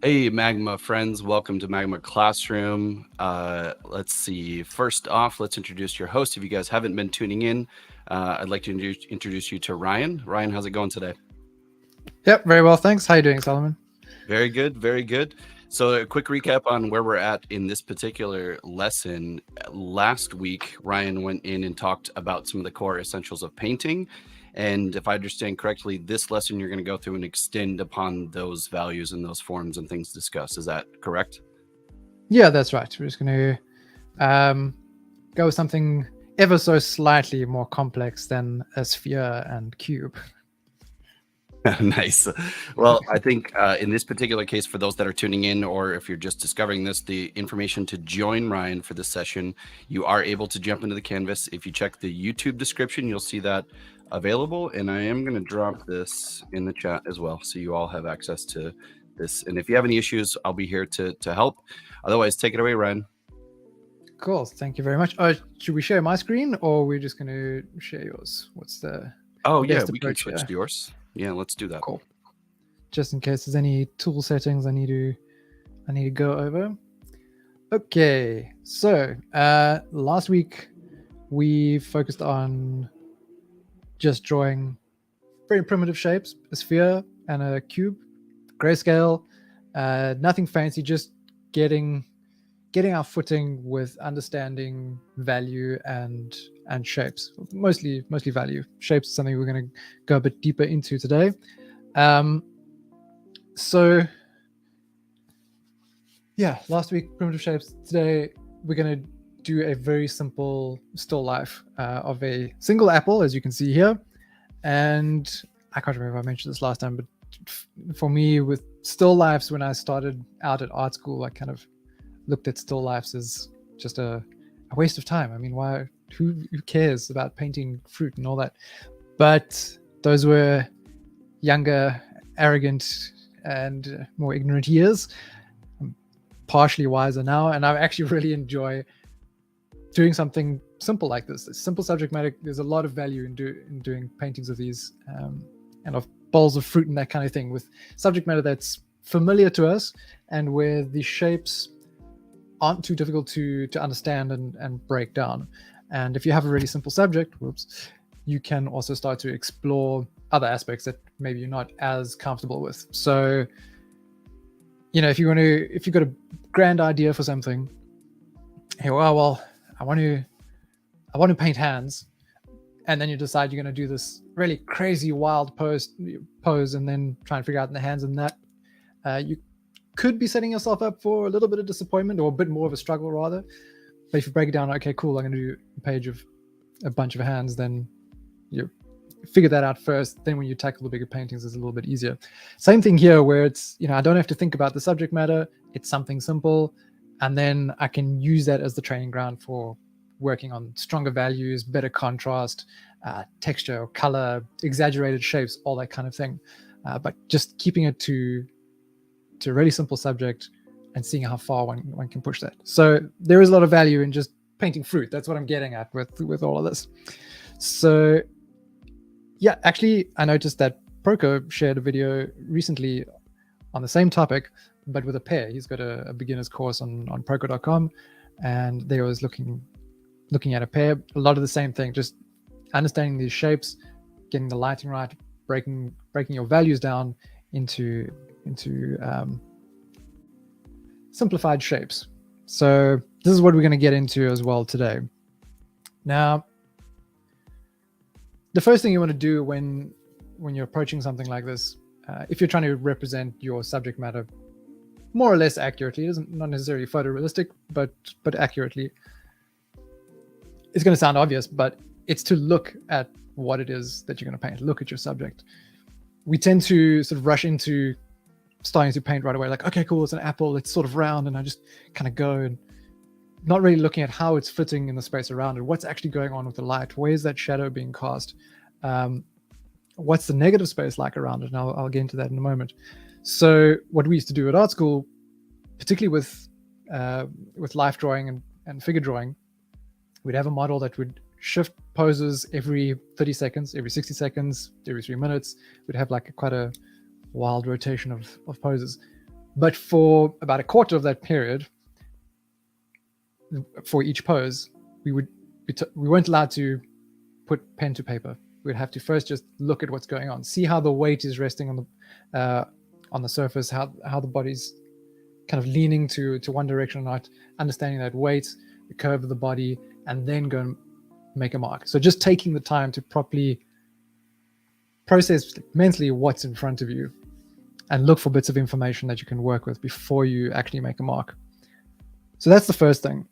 Hey, Magma friends, welcome to Magma Classroom. Let's see. First off, let's introduce your host. If you guys haven't been tuning in, I'd like to introduce you to Ryan. Ryan, how's it going today? Yep, very well, thanks. How you doing, Solomon? Very good, very good. So a quick recap on where we're at in this particular lesson. Last week, Ryan went in and talked about some of the core essentials of painting. And if I understand correctly, this lesson you're going to go through and extend upon those values and those forms and things discussed. Is that correct? Yeah, that's right. We're just going to go with something ever so slightly more complex than a sphere and cube. Nice. Well, I think in this particular case, for those that are tuning in, or if you're just discovering this, the information to join Ryan for this session, you are able to jump into the canvas. If you check the YouTube description, you'll see that available. And I am going to drop this in the chat as well, so you all have access to this. And if you have any issues, I'll be here to help. Otherwise, take it away, Ryan. Cool. Thank you very much. Should we share my screen, or are we just going to share yours? What's the yeah, best we can approach switch here? to yours. Yeah, let's do that. Cool. Just in case there's any tool settings I need to go over. Okay, so last week we focused on just drawing very primitive shapes, a sphere and a cube, grayscale, nothing fancy, just getting our footing with understanding value and shapes, mostly value. Shapes is something we're going to go a bit deeper into today. So yeah, last week primitive shapes. Today we're going to do a very simple still life of a single apple, as you can see here. And I can't remember if I mentioned this last time, but for me, with still lifes, when I started out at art school, I kind of looked at still lifes as just a waste of time. I mean, why? Who cares about painting fruit and all that? But those were younger, arrogant, and more ignorant years. I'm partially wiser now, and I actually really enjoy doing something simple like this. It's simple subject matter. There's a lot of value in doing paintings of these and of bowls of fruit and that kind of thing, with subject matter that's familiar to us and where the shapes aren't too difficult to understand and break down. And if you have a really simple subject, you can also start to explore other aspects that maybe you're not as comfortable with. So, if you've got a grand idea for something, hey, well, I want to paint hands, and then you decide you're going to do this really crazy wild pose and then try and figure out in the hands and that you could be setting yourself up for a little bit of disappointment, or a bit more of a struggle rather. But if you break it down, okay, cool, I'm going to do a page of a bunch of hands, then you figure that out first. Then when you tackle the bigger paintings, it's a little bit easier. Same thing here, where it's, I don't have to think about the subject matter. It's something simple, and then I can use that as the training ground for working on stronger values, better contrast, texture, color, exaggerated shapes, all that kind of thing. But just keeping it to a really simple subject and seeing how far one can push that. So there is a lot of value in just painting fruit. That's what I'm getting at with all of this. So yeah, actually, I noticed that Proco shared a video recently on the same topic, but with a pair. He's got a beginner's course on Proco.com, and they was looking at a pair. A lot of the same thing, just understanding these shapes, getting the lighting right, breaking your values down into simplified shapes. So this is what we're going to get into as well today. Now, the first thing you want to do when you're approaching something like this, if you're trying to represent your subject matter more or less accurately, not necessarily photorealistic, but accurately, it's going to sound obvious, but it's to look at what it is that you're going to paint. Look at your subject. We tend to sort of rush into starting to paint right away, like, okay, cool, it's an apple, it's sort of round, and I just kind of go, and not really looking at how it's fitting in the space around it, what's actually going on with the light, where's that shadow being cast, what's the negative space like around it, and I'll get into that in a moment. So what we used to do at art school, particularly with life drawing and figure drawing, we'd have a model that would shift poses every 30 seconds, every 60 seconds, every 3 minutes. We'd have like quite a wild rotation of poses. But for about a quarter of that period, for each pose, we weren't allowed to put pen to paper. We'd have to first just look at what's going on, see how the weight is resting on the surface, how the body's kind of leaning to one direction or not, understanding that weight, the curve of the body, and then go and make a mark. So just taking the time to properly process mentally what's in front of you and look for bits of information that you can work with before you actually make a mark. So that's the first thing.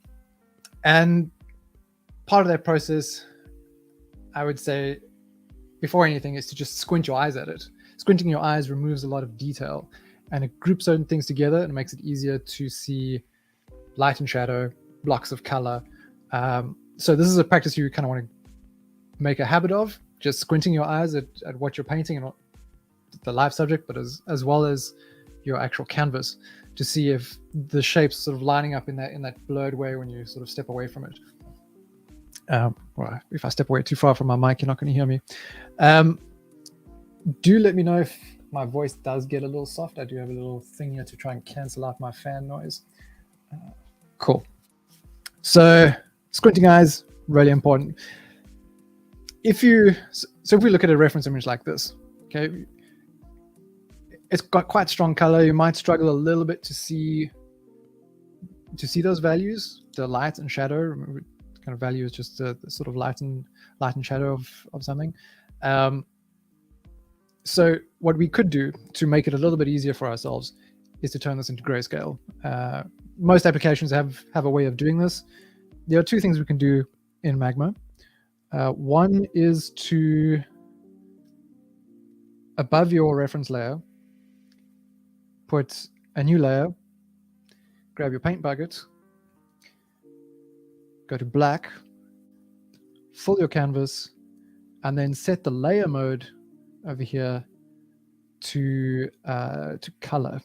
And part of that process, I would say, before anything, is to just squint your eyes at it. Squinting your eyes removes a lot of detail, and it groups certain things together and makes it easier to see light and shadow, blocks of color. So this is a practice you kind of want to make a habit of, just squinting your eyes at what you're painting and the live subject, but as well as your actual canvas, to see if the shape's sort of lining up in that blurred way when you sort of step away from it. Well, if I step away too far from my mic, you're not going to hear me. Do let me know if my voice does get a little soft. I do have a little thing here to try and cancel out my fan noise. Cool. So squinting eyes, really important. If we look at a reference image like this, okay, it's got quite strong color. You might struggle a little bit to see those values, the light and shadow. Remember, kind of value is just the sort of light and shadow of something. So what we could do to make it a little bit easier for ourselves is to turn this into grayscale. Most applications have a way of doing this. There are two things we can do in Magma. One is to, above your reference layer, put a new layer, grab your paint bucket, go to black, fill your canvas, and then set the layer mode over here to color,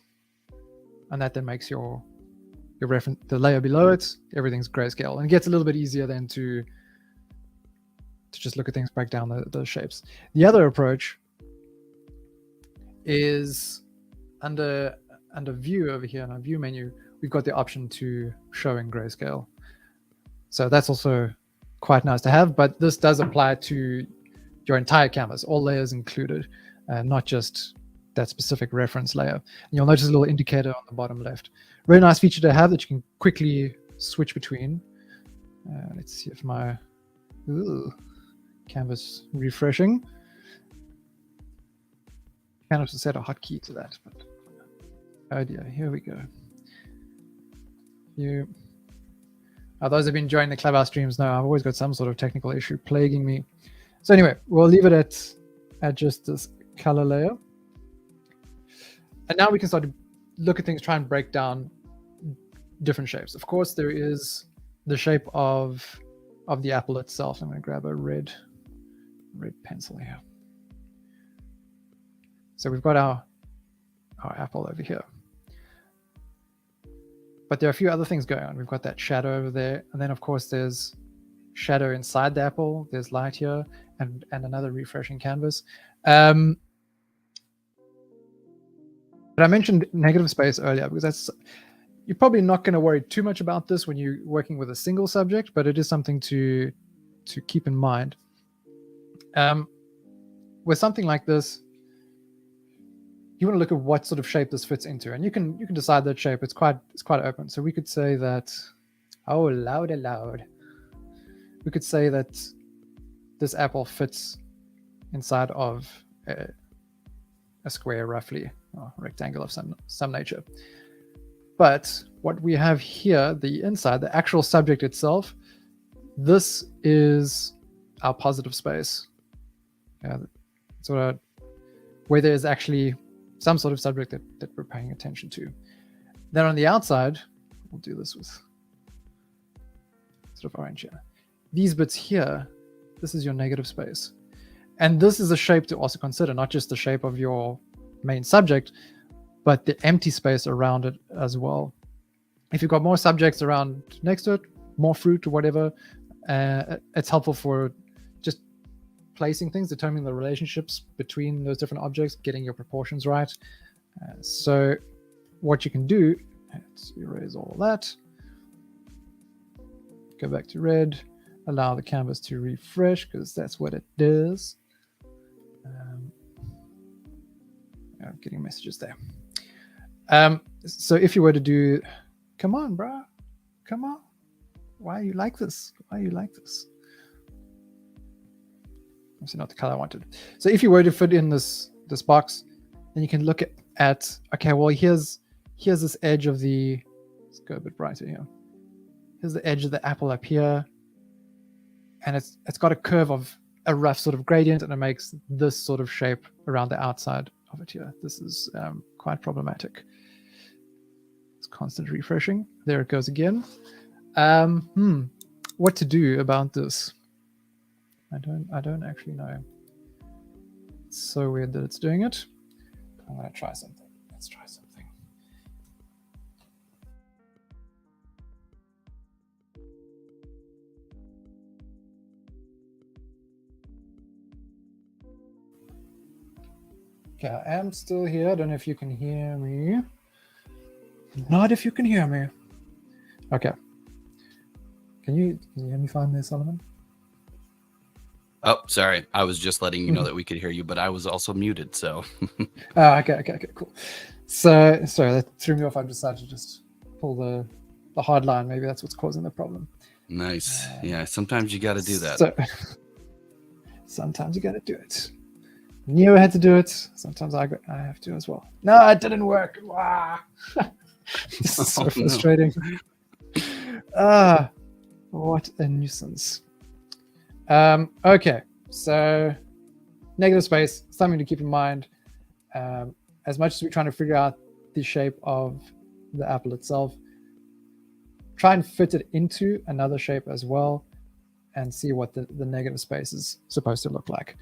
and that then makes your reference, the layer below it, everything's grayscale, and it gets a little bit easier then to just look at things, break down the shapes. The other approach is under view over here in our view menu, we've got the option to show in grayscale. So that's also quite nice to have, but this does apply to your entire canvas, all layers included, not just that specific reference layer. And you'll notice a little indicator on the bottom left. Very nice feature to have that you can quickly switch between. Let's see if my canvas refreshing. Kind of set a hotkey to that, but oh dear, here we go. Those who've been enjoying the Clubhouse streams know I've always got some sort of technical issue plaguing me. So anyway, we'll leave it at just this color layer. And now we can start to look at things, try and break down different shapes. Of course, there is the shape of the apple itself. I'm going to grab a red pencil here. So we've got our apple over here. But there are a few other things going on. We've got that shadow over there. And then, of course, there's shadow inside the apple. There's light here and another refreshing canvas. But I mentioned negative space earlier because you're probably not going to worry too much about this when you're working with a single subject, but it is something to keep in mind. With something like this, you want to look at what sort of shape this fits into, and you can decide that shape. It's quite open. So we could say that, oh, loud. We could say that this apple fits inside of a square, roughly, or rectangle of some nature. But what we have here, the inside, the actual subject itself, this is our positive space. Sort of where there's actually some sort of subject that we're paying attention to. Then on the outside, we'll do this with sort of orange here. These bits here, this is your negative space. And this is a shape to also consider, not just the shape of your main subject, but the empty space around it as well. If you've got more subjects around next to it, more fruit or whatever, it's helpful for just placing things, determining the relationships between those different objects, getting your proportions right. So what you can do, let's erase all of that, go back to red, allow the canvas to refresh because that's what it does. I'm getting messages there. So if you were to do, come on, bro, come on. Why are you like this? Why are you like this? Obviously not the color I wanted. So if you were to fit in this box, then you can look at okay, well, here's this edge of the, let's go a bit brighter here. Here's the edge of the apple up here. And it's got a curve of a rough sort of gradient, and it makes this sort of shape around the outside of it here. This is quite problematic. It's constant refreshing. There it goes again. What to do about this? I don't actually know. It's so weird that it's doing it. I'm gonna try something. Let's try something. Okay, I am still here. I don't know if you can hear me. Not if you can hear me. Okay. Can you hear me fine there, Solomon? Oh, sorry. I was just letting you know that we could hear you, but I was also muted, so. Okay, cool. So, sorry, that threw me off. I decided to just pull the hard line. Maybe that's what's causing the problem. Nice. Yeah, sometimes you got to do that. So, sometimes you got to do it. Knew I had to do it. Sometimes I have to as well. No, it didn't work. Wow. This is so frustrating. What a nuisance. Okay, so negative space, something to keep in mind. As much as we're trying to figure out the shape of the apple itself, try and fit it into another shape as well and see what the negative space is supposed to look like.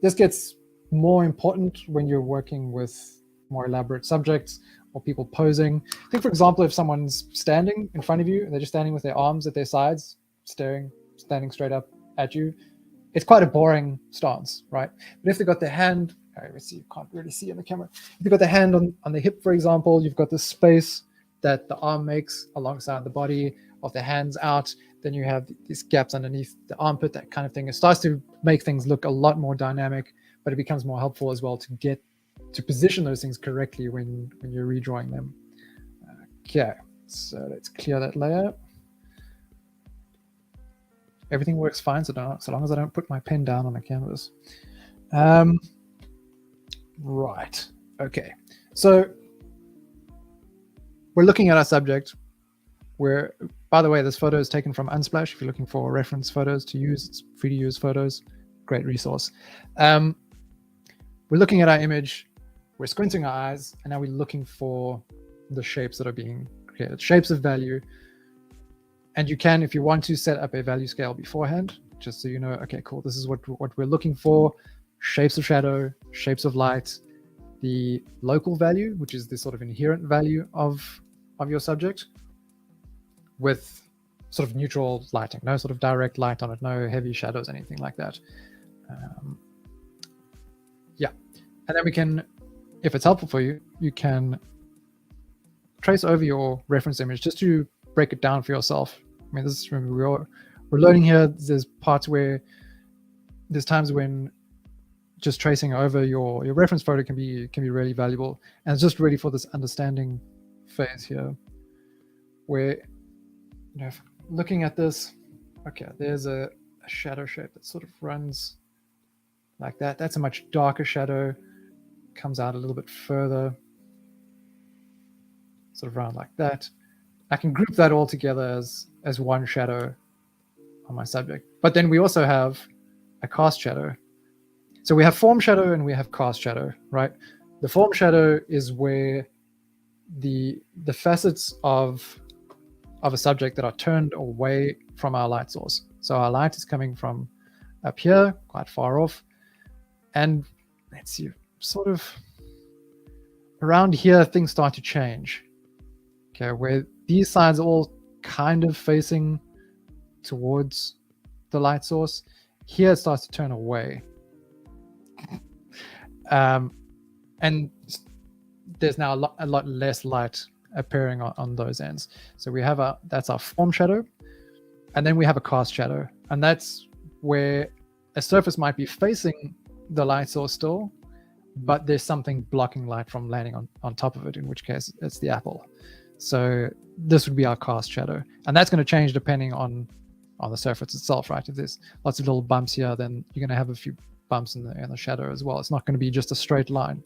This gets more important when you're working with more elaborate subjects or people posing. I think, for example, if someone's standing in front of you and they're just standing with their arms at their sides, standing straight up at you, it's quite a boring stance, right? But if they've got their hand, you can't really see in the camera. If you've got the hand on the hip, for example, you've got the space that the arm makes alongside the body of the hands out, then you have these gaps underneath the armpit, that kind of thing. It starts to make things look a lot more dynamic, but it becomes more helpful as well to position those things correctly when you're redrawing them. Okay, so let's clear that layer. Everything works fine, so long as I don't put my pen down on the canvas. Right, okay. So we're looking at our subject. By the way, this photo is taken from Unsplash. If you're looking for reference photos to use, it's free to use photos, great resource. We're looking at our image, we're squinting our eyes, and now we're looking for the shapes that are being created, shapes of value. And you can, if you want to, set up a value scale beforehand, just so you know, okay, cool, this is what we're looking for. Shapes of shadow, shapes of light, the local value, which is the sort of inherent value of your subject, with sort of neutral lighting, no sort of direct light on it, no heavy shadows, anything like that. Yeah, and then we can, if it's helpful for you, you can trace over your reference image just to break it down for yourself. I mean, this is, remember, we're learning here. There's parts where there's times when just tracing over your reference photo can be really valuable, and it's just really for this understanding phase here, where, you know, looking at this, okay, there's a shadow shape that sort of runs like that. That's a much darker shadow, comes out a little bit further, sort of round like that. I can group that all together as one shadow on my subject. But then we also have a cast shadow. So we have form shadow and we have cast shadow, right? The form shadow is where the facets of a subject that are turned away from our light source. So our light is coming from up here, quite far off. And let's see, sort of around here, things start to change. Okay, where these sides are all kind of facing towards the light source. Here it starts to turn away. And there's now a lot less light appearing on those ends. So we have that's our form shadow, and then we have a cast shadow, and that's where a surface might be facing the light source still, but there's something blocking light from landing on top of it, in which case it's the apple. So this would be our cast shadow, and that's going to change depending on the surface itself, right? If there's lots of little bumps here, then you're going to have a few bumps in the shadow as well. It's not going to be just a straight line.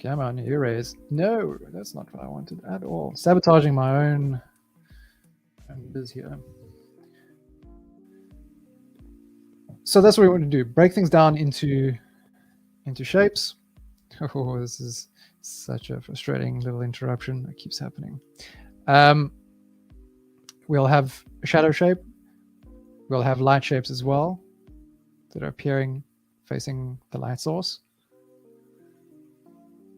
Come on, erase. No, that's not what I wanted at all. Sabotaging my own biz here. So that's what we want to do. Break things down into shapes. Oh, this is such a frustrating little interruption that keeps happening. We'll have a shadow shape. We'll have light shapes as well that are appearing facing the light source.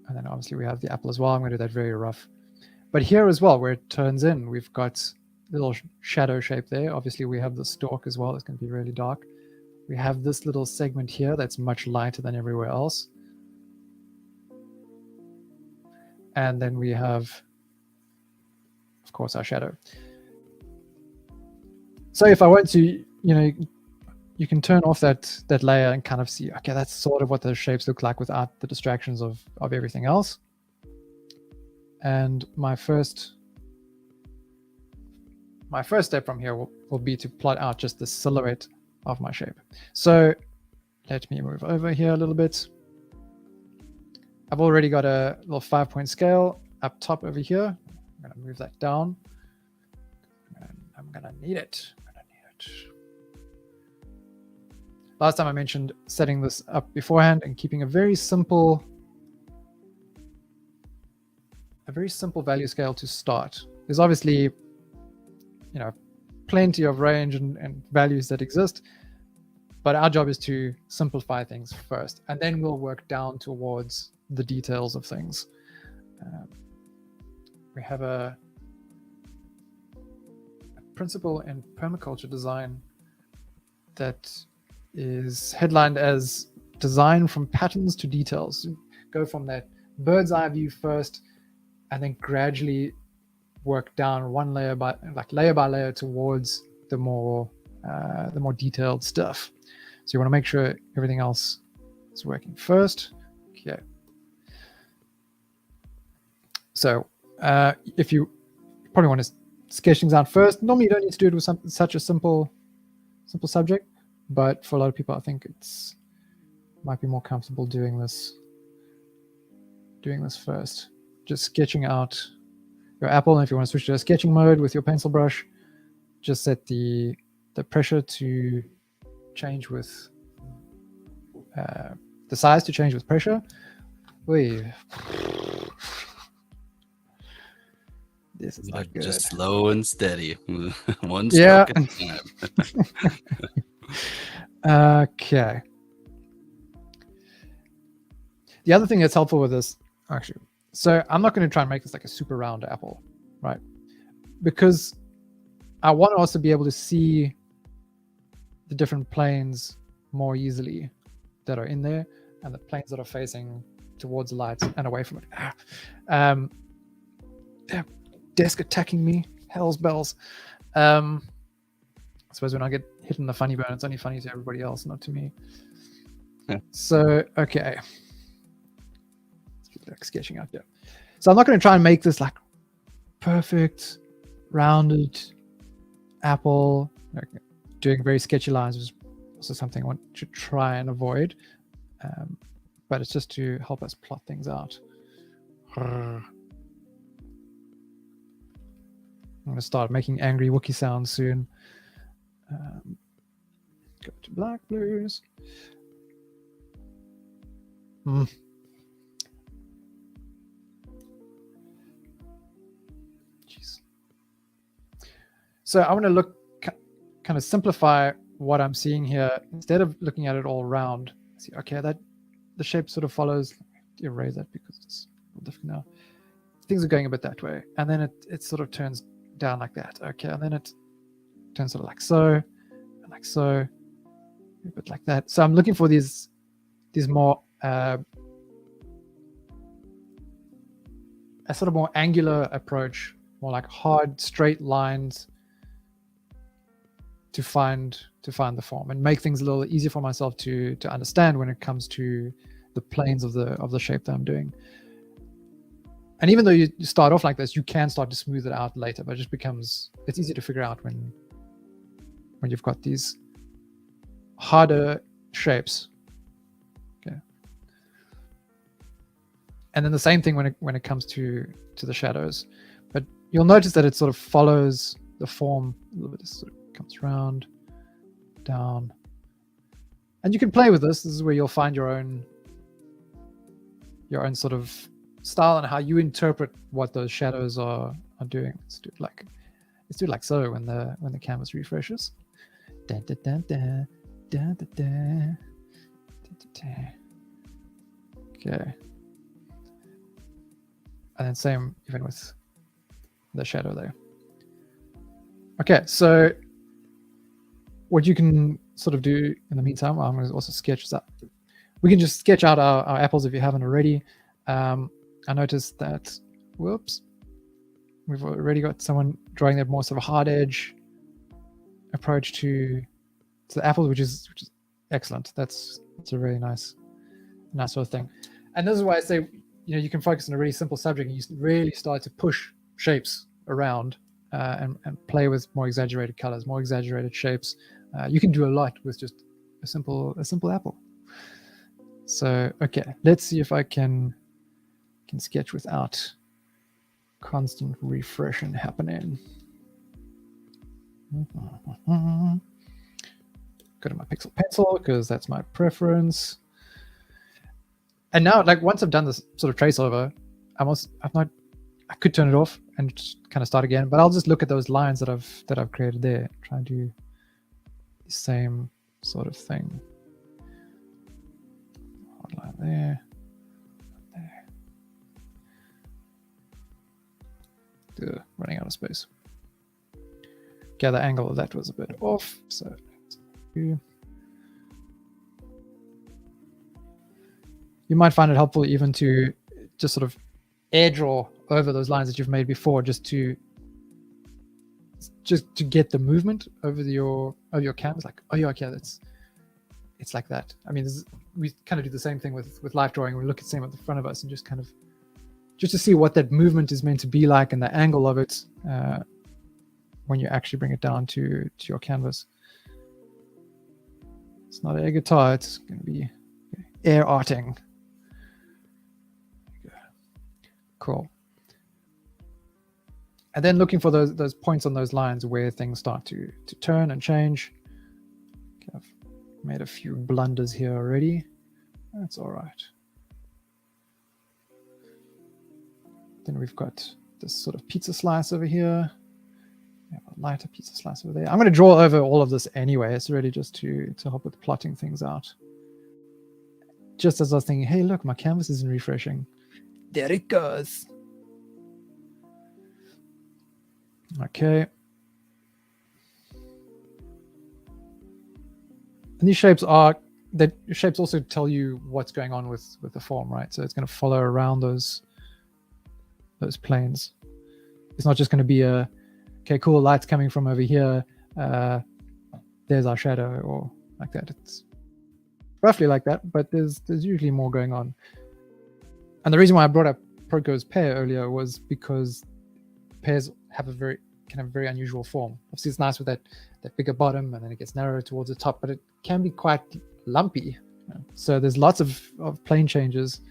And then obviously we have the apple as well. I'm going to do that very rough. But here as well, where it turns in, we've got little shadow shape there. Obviously we have the stalk as well. It's going to be really dark. We have this little segment here that's much lighter than everywhere else. And then we have, of course, our shadow. So if I want to, you can turn off that layer and kind of see, okay, that's sort of what the shapes look like without the distractions of everything else. And my first step from here will be to plot out just the silhouette of my shape. So let me move over here a little bit. I've already got a little 5-point scale up top over here. I'm going to move that down. I'm going to need it. Last time I mentioned setting this up beforehand and keeping a very simple value scale to start. There's obviously, plenty of range and values that exist, but our job is to simplify things first, and then we'll work down towards the details of things. We have a principle in permaculture design that is headlined as design from patterns to details. Go from that bird's eye view first, and then gradually work down one layer by layer towards the more detailed stuff. So you want to make sure everything else is working first. Okay. So if you probably want to sketch things out first, normally you don't need to do it with such a simple subject, but for a lot of people, I think might be more comfortable doing this first. Just sketching out your apple, and if you want to switch to a sketching mode with your pencil brush, just set the pressure to change with the size to change with pressure. Wait. This is not good. Just slow and steady. One stroke at a time. Okay. The other thing that's helpful with this, actually, so I'm not going to try and make this like a super round apple, right? Because I want to also be able to see the different planes more easily that are in there, and the planes that are facing towards the light and away from it. Desk attacking me, hell's bells. I suppose when I get hit in the funny bone, it's only funny to everybody else, not to me. Yeah. So, okay. Like sketching out there. So I'm not going to try and make this like perfect, rounded apple. Doing very sketchy lines is also something I want to try and avoid. But it's just to help us plot things out. I'm going to start making angry Wookiee sounds soon. Go to black blues. Jeez. So I want to kind of simplify what I'm seeing here. Instead of looking at it all round, see, okay, that the shape sort of follows. Erase that because it's a little different now. Things are going a bit that way, and then it sort of turns down like that. Okay, and then it turns sort of like so, and like so, a bit like that. So I'm looking for these more a sort of more angular approach, more like hard, straight lines to find the form and make things a little easier for myself to understand when it comes to the planes of the shape that I'm doing. And even though you start off like this, you can start to smooth it out later, but it's easy to figure out when you've got these harder shapes. Okay. And then the same thing when it comes to the shadows, but you'll notice that it sort of follows the form a little bit. It sort of comes around, down, and you can play with this. This is where you'll find your own sort of style and how you interpret what those shadows are doing. Let's do it like so when the canvas refreshes. Da, da, da, da, da, da, da, da, da. Okay. And then same even with the shadow there. Okay, so what you can sort of do in the meantime, I'm going to also sketch that. We can just sketch out our apples if you haven't already. I noticed that, whoops, we've already got someone drawing that more sort of hard edge approach to the apples, which is excellent. That's a really nice sort of thing. And this is why I say, you can focus on a really simple subject and you really start to push shapes around and play with more exaggerated colors, more exaggerated shapes. You can do a lot with just a simple apple. So, okay, let's see if I can sketch without constant refreshing happening. Go to my pixel pencil because that's my preference. And now, like once I've done this sort of trace over, I could turn it off and just kind of start again, but I'll just look at those lines that I've created there, try and do the same sort of thing. Line there. Running out of space. Okay, the angle of that was a bit off, so you might find it helpful even to just sort of air draw over those lines that you've made before, just to get the movement over your canvas. Like, oh yeah, okay, it's like that. I mean, we kind of do the same thing with life drawing. We look at the same at the front of us and just to see what that movement is meant to be like and the angle of it when you actually bring it down to your canvas. It's not air guitar, it's going to be air arting. Cool. And then looking for those points on those lines where things start to turn and change. Okay, I've made a few blunders here already. That's all right. Then we've got this sort of pizza slice over here. We have a lighter pizza slice over there. I'm going to draw over all of this anyway. It's really just to help with plotting things out. Just as I was thinking, hey, look, my canvas isn't refreshing. There it goes. Okay. And these shapes also tell you what's going on with the form, right? So it's going to follow around those planes. It's not just going to be okay, cool, light's coming from over here. There's our shadow, or like that. It's roughly like that, but there's usually more going on. And the reason why I brought up Proko's pear earlier was because pears have a very unusual form. Obviously, it's nice with that bigger bottom, and then it gets narrower towards the top, but it can be quite lumpy. So there's lots of plane changes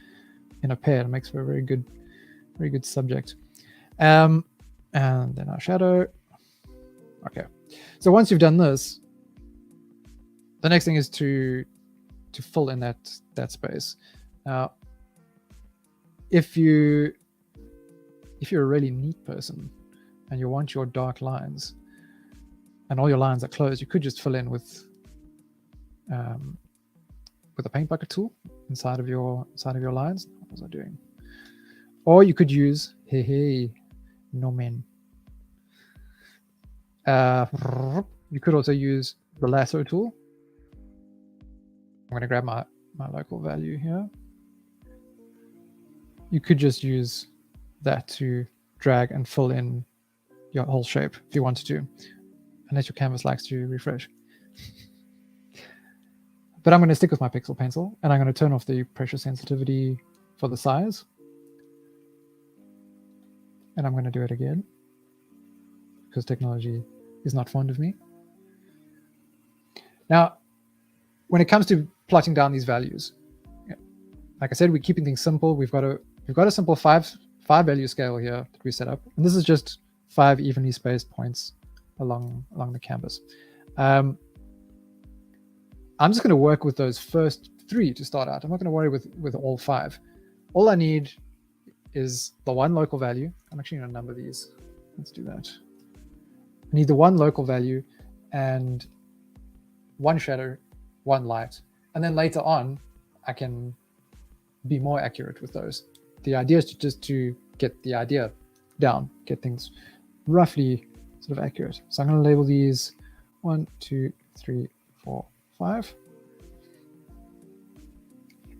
in a pear. It makes for a very good subject. And then our shadow. Okay, so once you've done this, the next thing is to fill in that space. Now, if you're a really neat person and you want your dark lines and all your lines are closed, you could just fill in with a paint bucket tool inside of your lines. What was I doing? Or you could use no men. You could also use the lasso tool. I'm going to grab my local value here. you could just use that to drag and fill in your whole shape if you wanted to, unless your canvas likes to refresh. But I'm going to stick with my pixel pencil, and I'm going to turn off the pressure sensitivity for the size. And I'm going to do it again, because technology is not fond of me. Now, when it comes to plotting down these values, like I said, we're keeping things simple. We've got a simple five value scale here that we set up, and this is just 5 evenly spaced points along the canvas. I'm just going to work with those first 3 to start out. I'm not going to worry with all 5. All I need is the one local value. I'm actually going to number these. Let's do that. I need the one local value and one shadow, one light. And then later on, I can be more accurate with those. The idea is just to get the idea down, get things roughly sort of accurate. So I'm going to label these 1, 2, 3, 4, 5.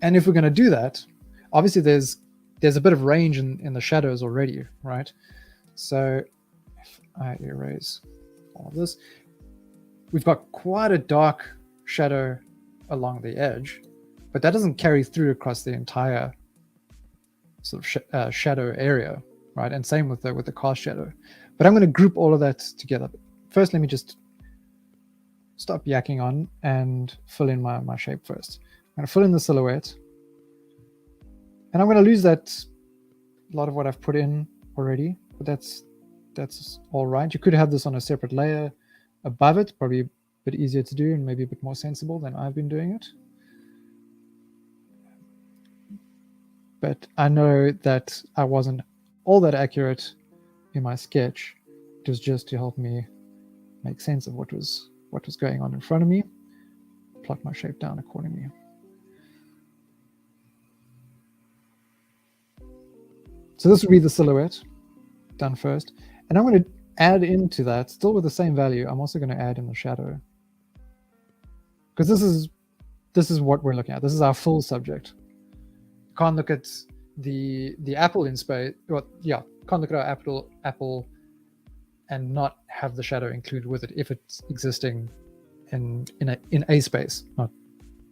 And if we're going to do that, obviously there's a bit of range in the shadows already, right? So if I erase all of this, we've got quite a dark shadow along the edge, but that doesn't carry through across the entire sort of shadow area, right? And same with the cast shadow. But I'm going to group all of that together. First, let me just stop yakking on and fill in my shape first. I'm going to fill in the silhouette, and I'm going to lose that a lot of what I've put in already, but that's all right. You could have this on a separate layer above it, probably a bit easier to do and maybe a bit more sensible than I've been doing it. But I know that I wasn't all that accurate in my sketch. It was just to help me make sense of what was going on in front of me, plot my shape down accordingly. So this would be the silhouette done first. And I'm going to add into that, still with the same value, I'm also going to add in the shadow. Because this is what we're looking at. This is our full subject. Can't look at the apple in space. Well, yeah, can't look at our apple and not have the shadow included with it if it's existing in a space,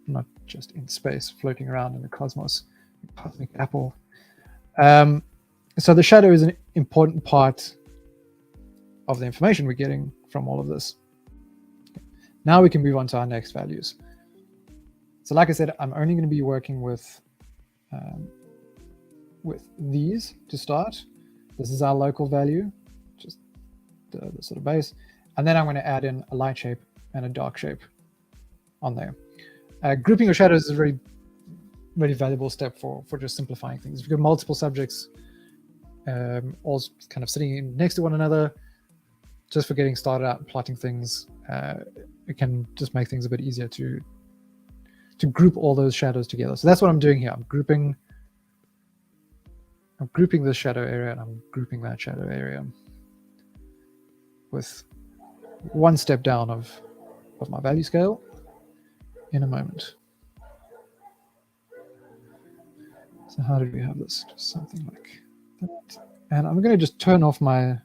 not just in space, floating around in the cosmos, cosmic apple. So the shadow is an important part of the information we're getting from all of this. Now we can move on to our next values. So like I said, I'm only going to be working with these to start. This is our local value, just the sort of base. And then I'm going to add in a light shape and a dark shape on there. Grouping your shadows is a very, very valuable step for just simplifying things. If you've got multiple subjects all kind of sitting next to one another, just for getting started out and plotting things, it can just make things a bit easier to group all those shadows together. So that's what I'm doing here. I'm grouping this shadow area and I'm grouping that shadow area with one step down of my value scale in a moment. So how did we have this? Just something like that. And I'm going to just turn off my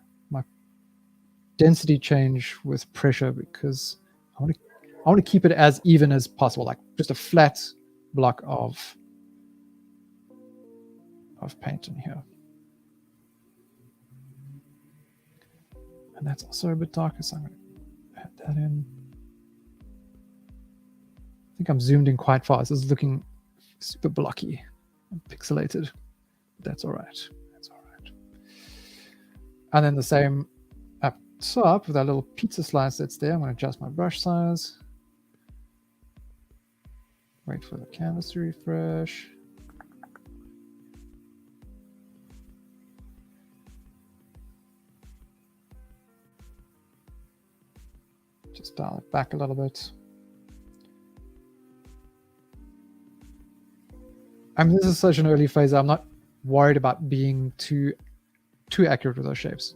density change with pressure because I want to keep it as even as possible, like just a flat block of paint in here. And that's also a bit darker, so I'm going to add that in. I think I'm zoomed in quite fast. This is looking super blocky and pixelated. That's all right. That's all right. And then the same up top with that little pizza slice that's there. I'm going to adjust my brush size. Wait for the canvas to refresh. Just dial it back a little bit. I mean, this is such an early phase. I'm not worried about being too accurate with those shapes,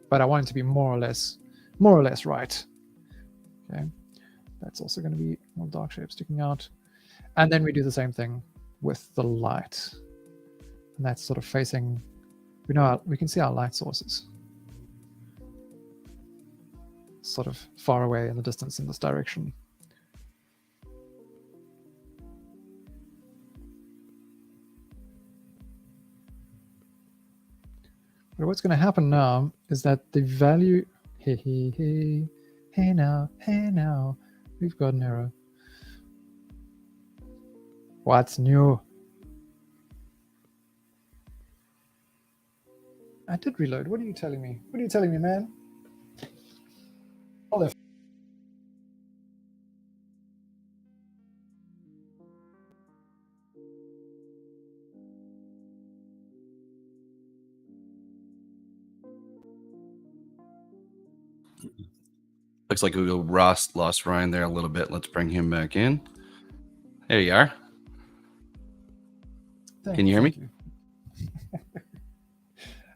but I want it to be more or less right. Okay, that's also going to be more dark shapes sticking out, and then we do the same thing with the light. and that's sort of facing. We can see our light sources sort of far away in the distance in this direction. But what's going to happen now is that the value, hey now, we've got an error. What's new? I did reload. What are you telling me? What are you telling me, man? Olive. Looks like Google lost Ryan there a little bit. Let's bring him back in. There you are. Can you hear me?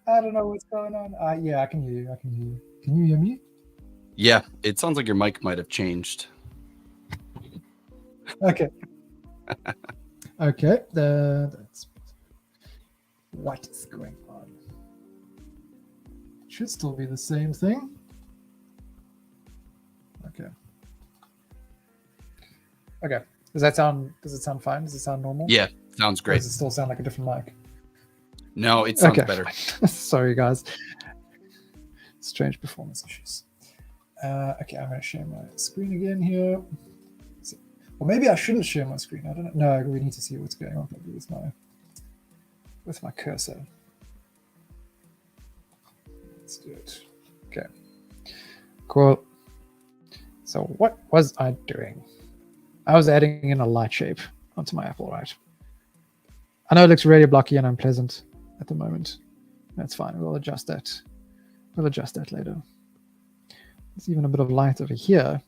I don't know what's going on. Yeah, I can hear you. Can you hear me? Yeah, it sounds like your mic might have changed. Okay. Okay. That's what is going on. Should still be the same thing. Okay. Okay. Does it sound fine? Does it sound normal? Yeah, sounds great. Or does it still sound like a different mic? No, it sounds better. Sorry, guys. Strange performance issues. Okay, I'm going to share my screen again here. Or maybe I shouldn't share my screen. I don't know. No, we need to see what's going on probably with my cursor. Let's do it. Okay. Cool. So what was I doing? I was adding in a light shape onto my apple, right? I know it looks really blocky and unpleasant at the moment. That's fine. We'll adjust that. We'll adjust that later. There's even a bit of light over here.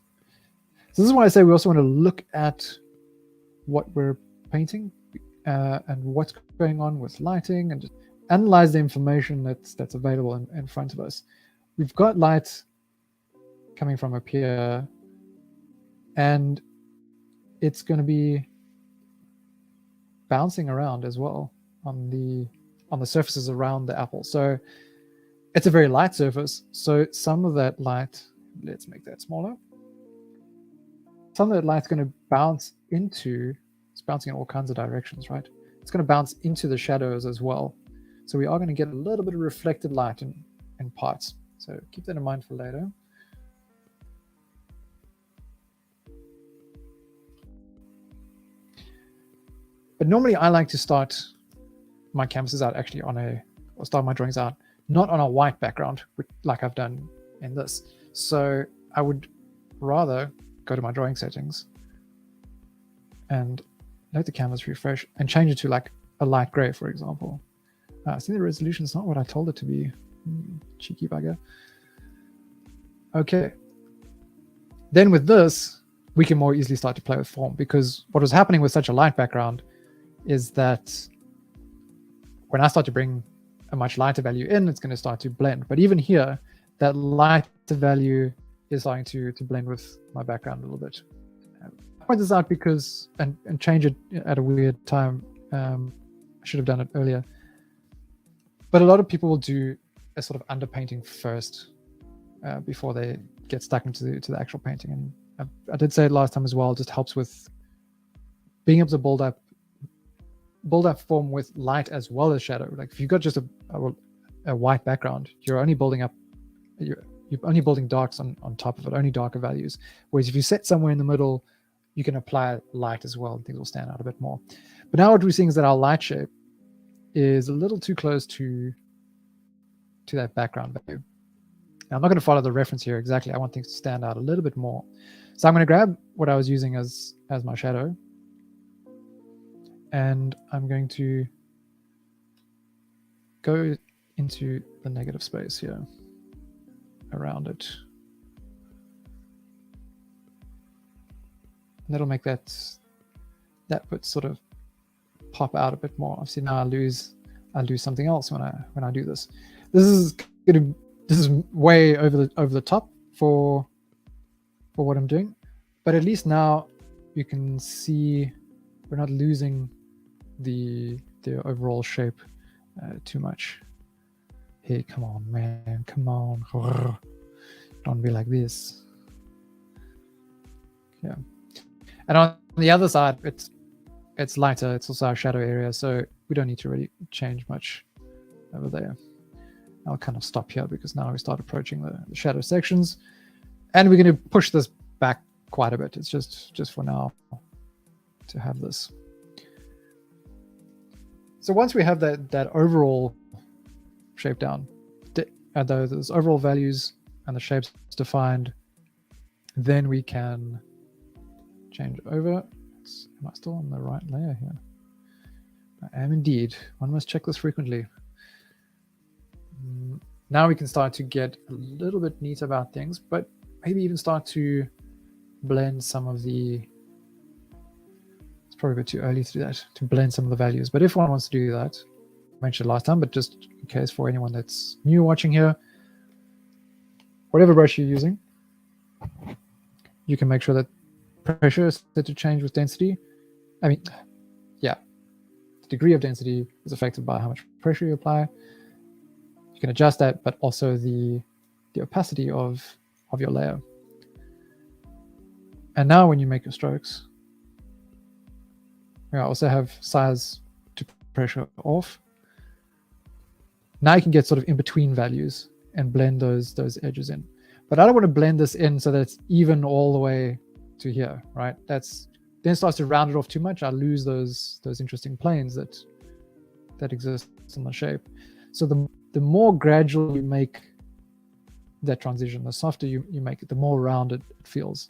So this is why I say we also want to look at what we're painting and what's going on with lighting, and just analyze the information that's available in front of us. We've got light coming from up here, and it's going to be bouncing around as well on the surfaces around the apple. So it's a very light surface. So some of that light, let's make that smaller. Some of that light's going to bounce into, it's bouncing in all kinds of directions, right? It's going to bounce into the shadows as well. So we are going to get a little bit of reflected light in parts. So keep that in mind for later. But normally I like to start my canvases out actually or start my drawings out, not on a white background, like I've done in this. So I would rather go to my drawing settings and let the canvas refresh and change it to like a light gray, for example. See, the resolution is not what I told it to be. Cheeky bugger. Okay. Then with this, we can more easily start to play with form, because what was happening with such a light background is that when I start to bring a much lighter value in, it's going to start to blend. But even here, that lighter value is starting to blend with my background a little bit. I point this out because, and change it at a weird time. I should have done it earlier. But a lot of people will do a sort of underpainting first before they get stuck into the actual painting. And I did say it last time as well, it just helps with being able to build up form with light as well as shadow. Like if you've got just a white background, you're only building darks on top of it, only darker values. Whereas if you set somewhere in the middle, you can apply light as well, and things will stand out a bit more. But now what we're seeing is that our light shape is a little too close to that background value. Now, I'm not going to follow the reference here exactly. I want things to stand out a little bit more. So I'm going to grab what I was using as my shadow, and I'm going to go into the negative space here around it. And that'll make that bit sort of pop out a bit more. Obviously now I'll lose something else when I do this. This is way over the top for what I'm doing, but at least now you can see we're not losing the overall shape too much. Hey, come on, man, come on. Don't be like this. Yeah. And on the other side, it's lighter. It's also our shadow area, so we don't need to really change much over there. I'll kind of stop here because now we start approaching the shadow sections, and we're going to push this back quite a bit. It's just for now to have this. So once we have that overall shape down, those overall values and the shapes defined, then we can change over. Am I still on the right layer here? I am indeed. One must check this frequently. Now we can start to get a little bit neat about things, but maybe even start to blend some of the... It's probably a bit too early to do that, to blend some of the values. But if one wants to do that, I mentioned last time, but just in case for anyone that's new watching here, whatever brush you're using, you can make sure that pressure is set to change with density. I mean, yeah, the degree of density is affected by how much pressure you apply. You can adjust that, but also the opacity of your layer. And now when you make your strokes, I also have size to pressure off. Now you can get sort of in between values and blend those edges in. But I don't want to blend this in so that it's even all the way to here, right? Then it starts to round it off too much. I lose those interesting planes that exist in the shape. So the more gradual you make that transition, the softer you make it, the more rounded it feels.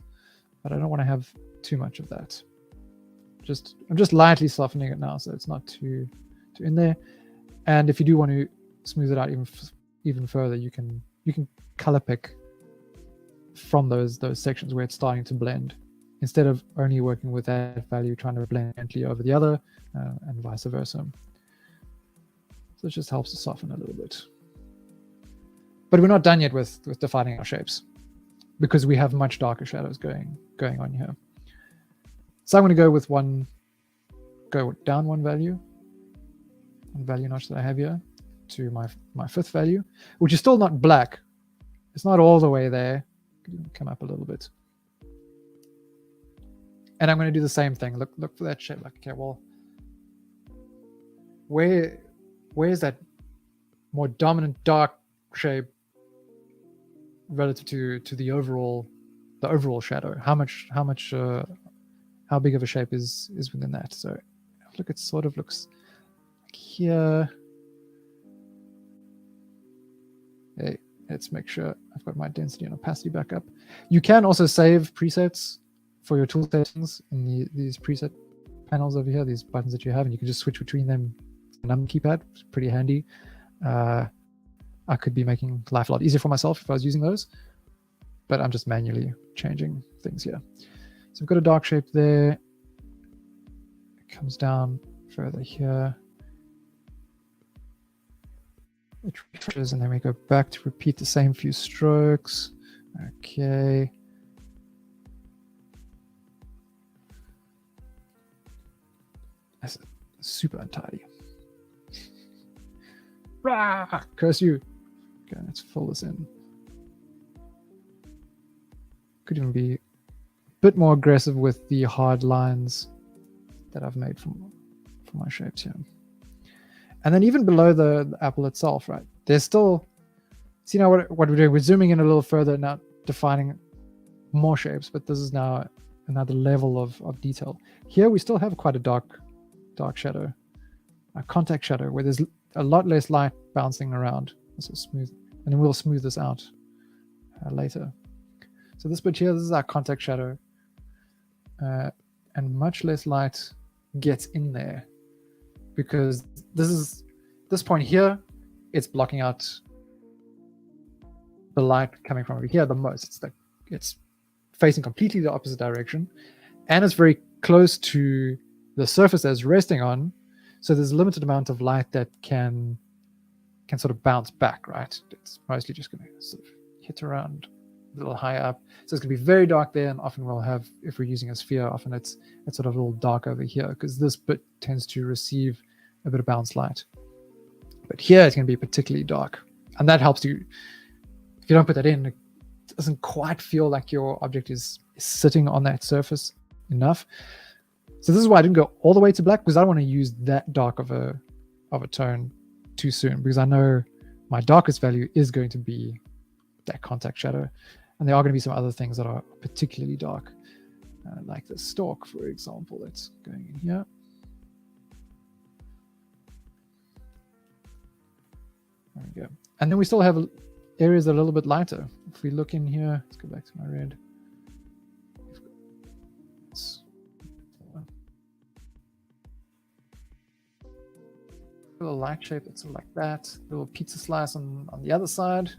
But I don't want to have too much of that. I'm just lightly softening it now, so it's not too in there. And if you do want to smooth it out even further, you can color pick from those sections where it's starting to blend, instead of only working with that value, trying to blend gently over the other, and vice versa. So it just helps to soften a little bit. But we're not done yet with defining our shapes, because we have much darker shadows going on here. So I'm going to go down one value notch that I have here to my fifth value, which is still not black. It's not all the way there. Come up a little bit. And I'm going to do the same thing. Look for that shape. Like, okay, well, where's that more dominant dark shape relative to the overall shadow? How big of a shape is within that? So look, it sort of looks like here. Hey, let's make sure I've got my density and opacity back up. You can also save presets for your tool settings in these preset panels over here, these buttons that you have, and you can just switch between them. Number keypad, it's pretty handy. I could be making life a lot easier for myself if I was using those, but I'm just manually changing things here. So I've got a dark shape there. It comes down further here. It refreshes, and then we go back to repeat the same few strokes. Okay. That's super untidy. Rah! Curse you. Okay, let's fill this in. Could even be a bit more aggressive with the hard lines that I've made for my shapes here. And then even below the apple itself, right? There's still, see now what we're doing, we're zooming in a little further now, defining more shapes, but this is now another level of detail. Here we still have quite a dark shadow, a contact shadow, where there's a lot less light bouncing around. So smooth, and then we'll smooth this out later. So this bit here, this is our contact shadow, and much less light gets in there, because this point here, it's blocking out the light coming from over here the most. It's facing completely the opposite direction, and it's very close to the surface that it's resting on. So there's a limited amount of light that can sort of bounce back, right? It's mostly just going to sort of hit around a little higher up. So it's going to be very dark there, and often we'll have, if we're using a sphere, often it's sort of a little dark over here, because this bit tends to receive a bit of bounce light. But here it's going to be particularly dark. And that helps you. If you don't put that in, it doesn't quite feel like your object is sitting on that surface enough. So this is why I didn't go all the way to black, because I don't want to use that dark of a tone too soon, because I know my darkest value is going to be that contact shadow. And there are going to be some other things that are particularly dark, like the stalk, for example, that's going in here. There we go. And then we still have areas that are a little bit lighter. If we look in here, let's go back to my red. A little light shape that's sort of like that. A little pizza slice on the other side.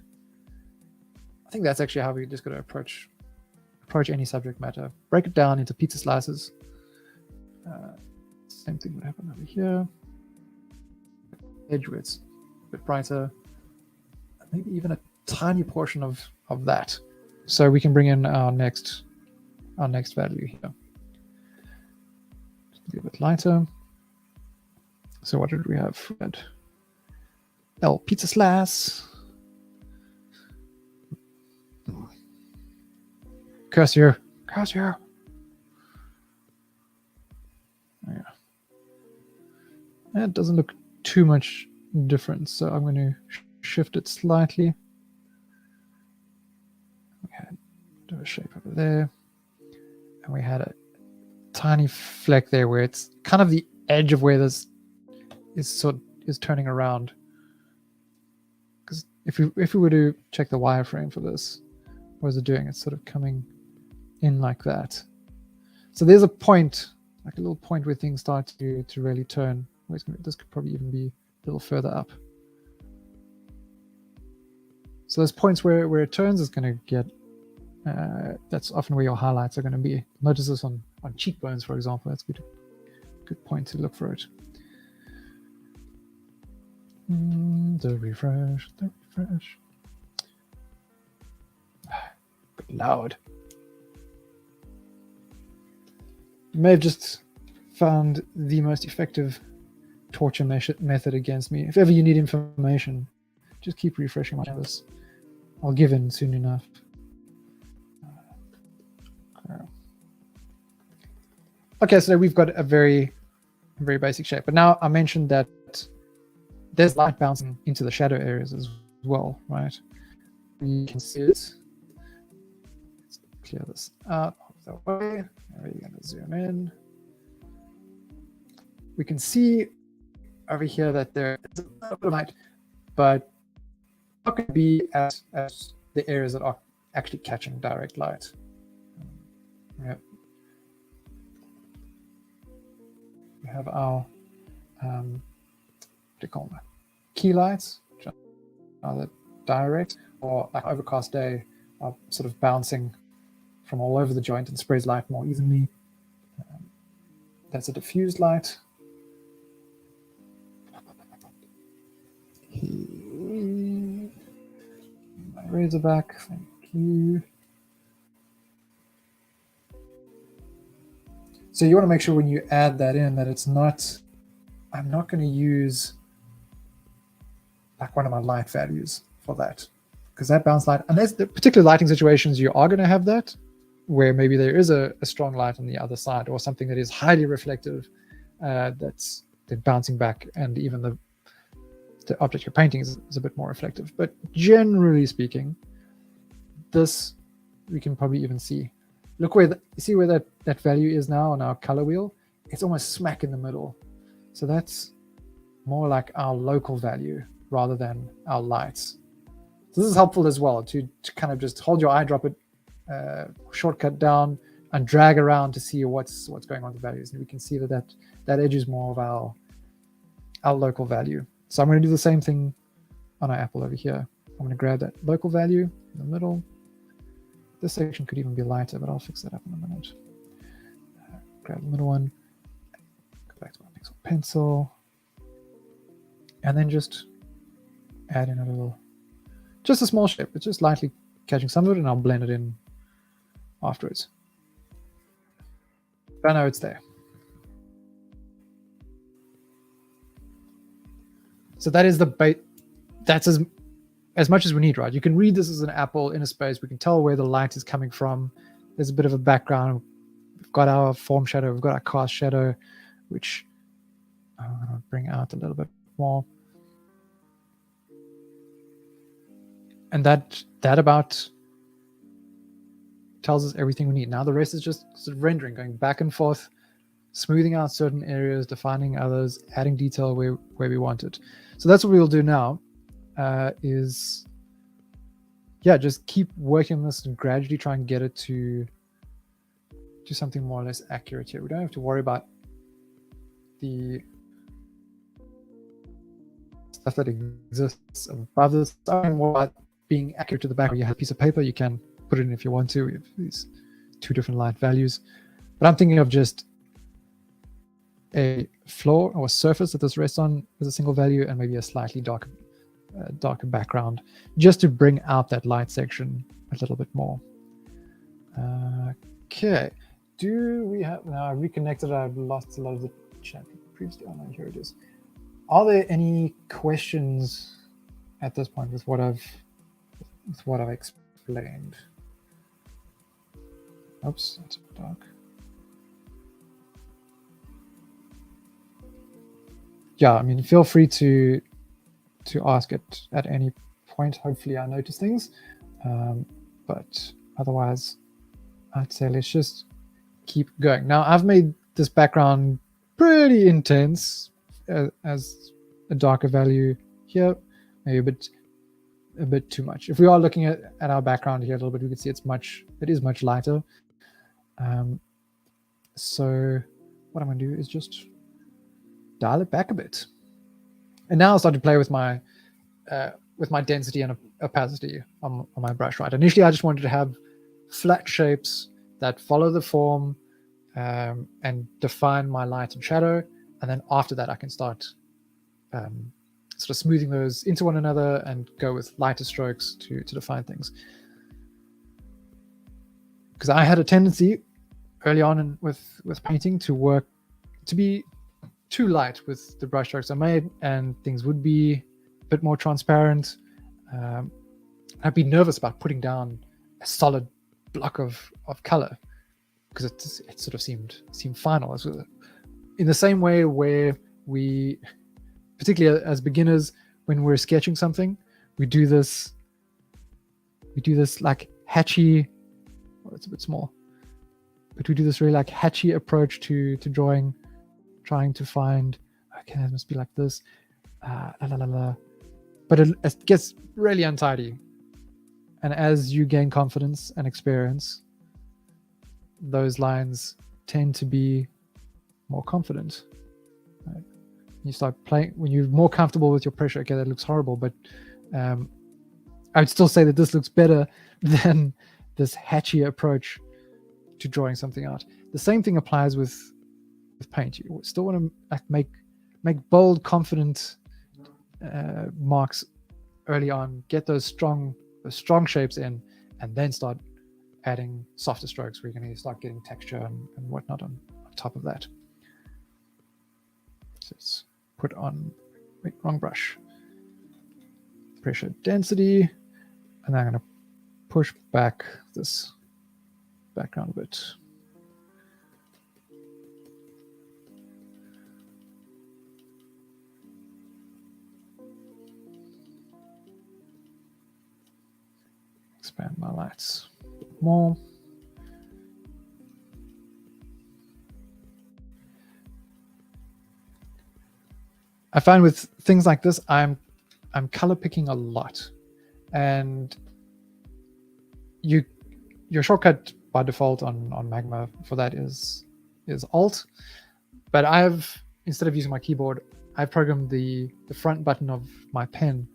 I think that's actually how we just got to approach any subject matter. Break it down into pizza slices. Same thing would happen over here. Edge where it's a bit brighter. Maybe even a tiny portion of that. So we can bring in our next value here. Just be a bit lighter. So what did we have? We had pizza slice. Curse you. Yeah. It doesn't look too much different, so I'm going to shift it slightly. We had a shape over there, and we had a tiny fleck there where it's kind of the edge of where this is turning around. Because if we were to check the wireframe for this, what is it doing? It's sort of coming in like that. So there's a point, like a little point where things start to really turn. This could probably even be a little further up. So those points where it turns is going to get, that's often where your highlights are going to be. Notice this on cheekbones, for example. That's a good point to look for it. The refresh. Bit loud. You may have just found the most effective torture method against me. If ever you need information, just keep refreshing my canvas. I'll give in soon enough. Okay, so we've got a very basic shape. But now I mentioned that there's light bouncing into the shadow areas as well, right? You can see it. Let's clear this out of the way. We're going to zoom in. We can see over here that there is a little bit of light, but not going to be as the areas that are actually catching direct light. Yep. We have our what do you call them? Key lights, which are either direct or like overcast day, are sort of bouncing from all over the joint and sprays light more evenly. That's a diffused light. My Razorback, thank you. So you want to make sure when you add that in that it's not, I'm not going to use like one of my light values for that, because that bounce light, unless the particular lighting situations you are going to have that, where maybe there is a strong light on the other side or something that is highly reflective, that's then bouncing back, and even the object you're painting is a bit more reflective. But generally speaking, this we can probably even see. Look where you see where that value is now on our color wheel. It's almost smack in the middle. So that's more like our local value rather than our lights. So this is helpful as well to kind of just hold your eyedropper shortcut down and drag around to see what's going on with the values. And we can see that edge is more of our local value. So I'm going to do the same thing on our apple over here. I'm going to grab that local value in the middle. This section could even be lighter, but I'll fix that up in a minute. Grab the middle one, go back to my pixel pencil, and then just add in a little, just a small shape. It's just lightly catching some of it, and I'll blend it in afterwards. But I know it's there. So that is the bait. That's as much as we need, right? You can read this as an apple in a space. We can tell where the light is coming from. There's a bit of a background. We've got our form shadow. We've got our cast shadow, which I'm going to bring out a little bit more. And that about tells us everything we need. Now the rest is just sort of rendering, going back and forth, smoothing out certain areas, defining others, adding detail where we want it. So that's what we'll do now. Is just keep working on this and gradually try and get it to something more or less accurate here. We don't have to worry about the stuff that exists above this. I don't worry about being accurate to the back. You have a piece of paper, you can put it in if you want to. We have these two different light values, but I'm thinking of just a floor or surface that this rests on as a single value, and maybe a slightly darker background, just to bring out that light section a little bit more. Okay, do we have, now I reconnected, I've lost a lot of the chat previously. Oh no, here it is. Are there any questions at this point with what I've explained? Oops, that's a bit dark. Yeah, I mean, feel free to ask it at any point. Hopefully I notice things, but otherwise I'd say let's just keep going. Now I've made this background pretty intense as a darker value here, maybe a bit too much. If we are looking at our background here a little bit, we can see it is much lighter. So what I'm going to do is just dial it back a bit. And now I'll start to play with my density and opacity on my brush, right? Initially, I just wanted to have flat shapes that follow the form and define my light and shadow. And then after that, I can start sort of smoothing those into one another and go with lighter strokes to define things. Because I had a tendency early on with painting to be too light with the brush strokes I made, and things would be a bit more transparent. I'd be nervous about putting down a solid block of color because it sort of seemed final. In the same way where we, particularly as beginners, when we're sketching something, we do this like hatchy, well, it's a bit small, but we do this really like hatchy approach to drawing, trying to find, okay, it must be like this, but it gets really untidy. And as you gain confidence and experience, those lines tend to be more confident. Right? You start playing when you're more comfortable with your pressure. Okay, that looks horrible, but I would still say that this looks better than this hatchy approach to drawing something out. The same thing applies with paint. You still want to make bold, confident marks early on. Get those strong shapes in, and then start adding softer strokes where you're going to start getting texture and whatnot on top of that. So let's put on, wait, wrong brush. Pressure density, and then I'm going to push back this background a bit. Expand my lights more. I find with things like this, I'm color picking a lot, and your shortcut by default on Magma for that is Alt, but instead of using my keyboard, I've programmed the front button of my pen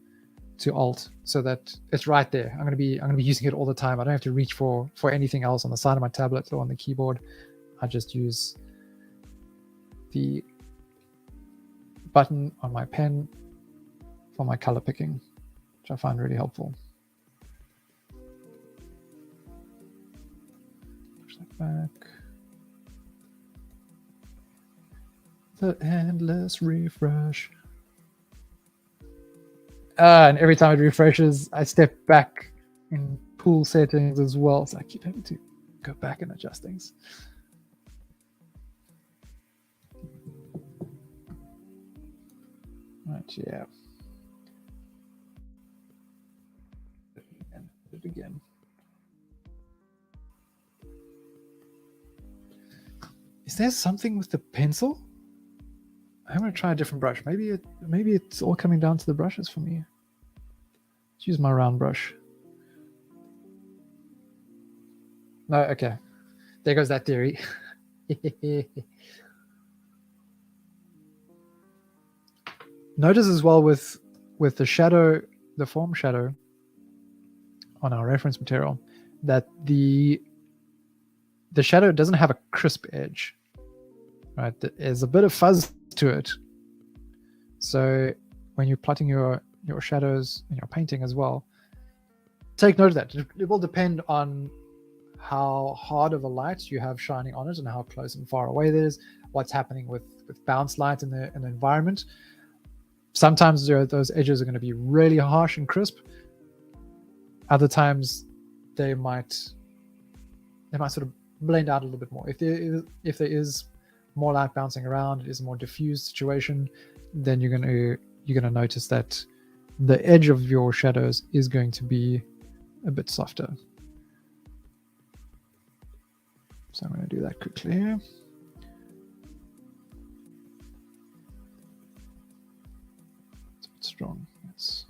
to Alt so that it's right there. I'm gonna be using it all the time. I don't have to reach for anything else on the side of my tablet or on the keyboard. I just use the button on my pen for my color picking, which I find really helpful. Push that back. The endless refresh. And every time it refreshes, I step back in pool settings as well. So I keep having to go back and adjust things. Right, yeah. And do it again. Is there something with the pencil? I'm gonna try a different brush. Maybe it's all coming down to the brushes for me. Let's use my round brush. No, okay. There goes that theory. Notice as well with the shadow, the form shadow on our reference material, that the shadow doesn't have a crisp edge, right? There's a bit of fuzz to it. So when you're plotting your shadows in your painting as well, take note of that. It will depend on how hard of a light you have shining on it and how close and far away it is, what's happening with bounce light in the environment. Sometimes those edges are going to be really harsh and crisp. Other times they might sort of blend out a little bit more. If there is more light bouncing around, it is a more diffused situation, then you're gonna notice that the edge of your shadows is going to be a bit softer. So I'm going to do that quickly here. It's a bit strong. Let's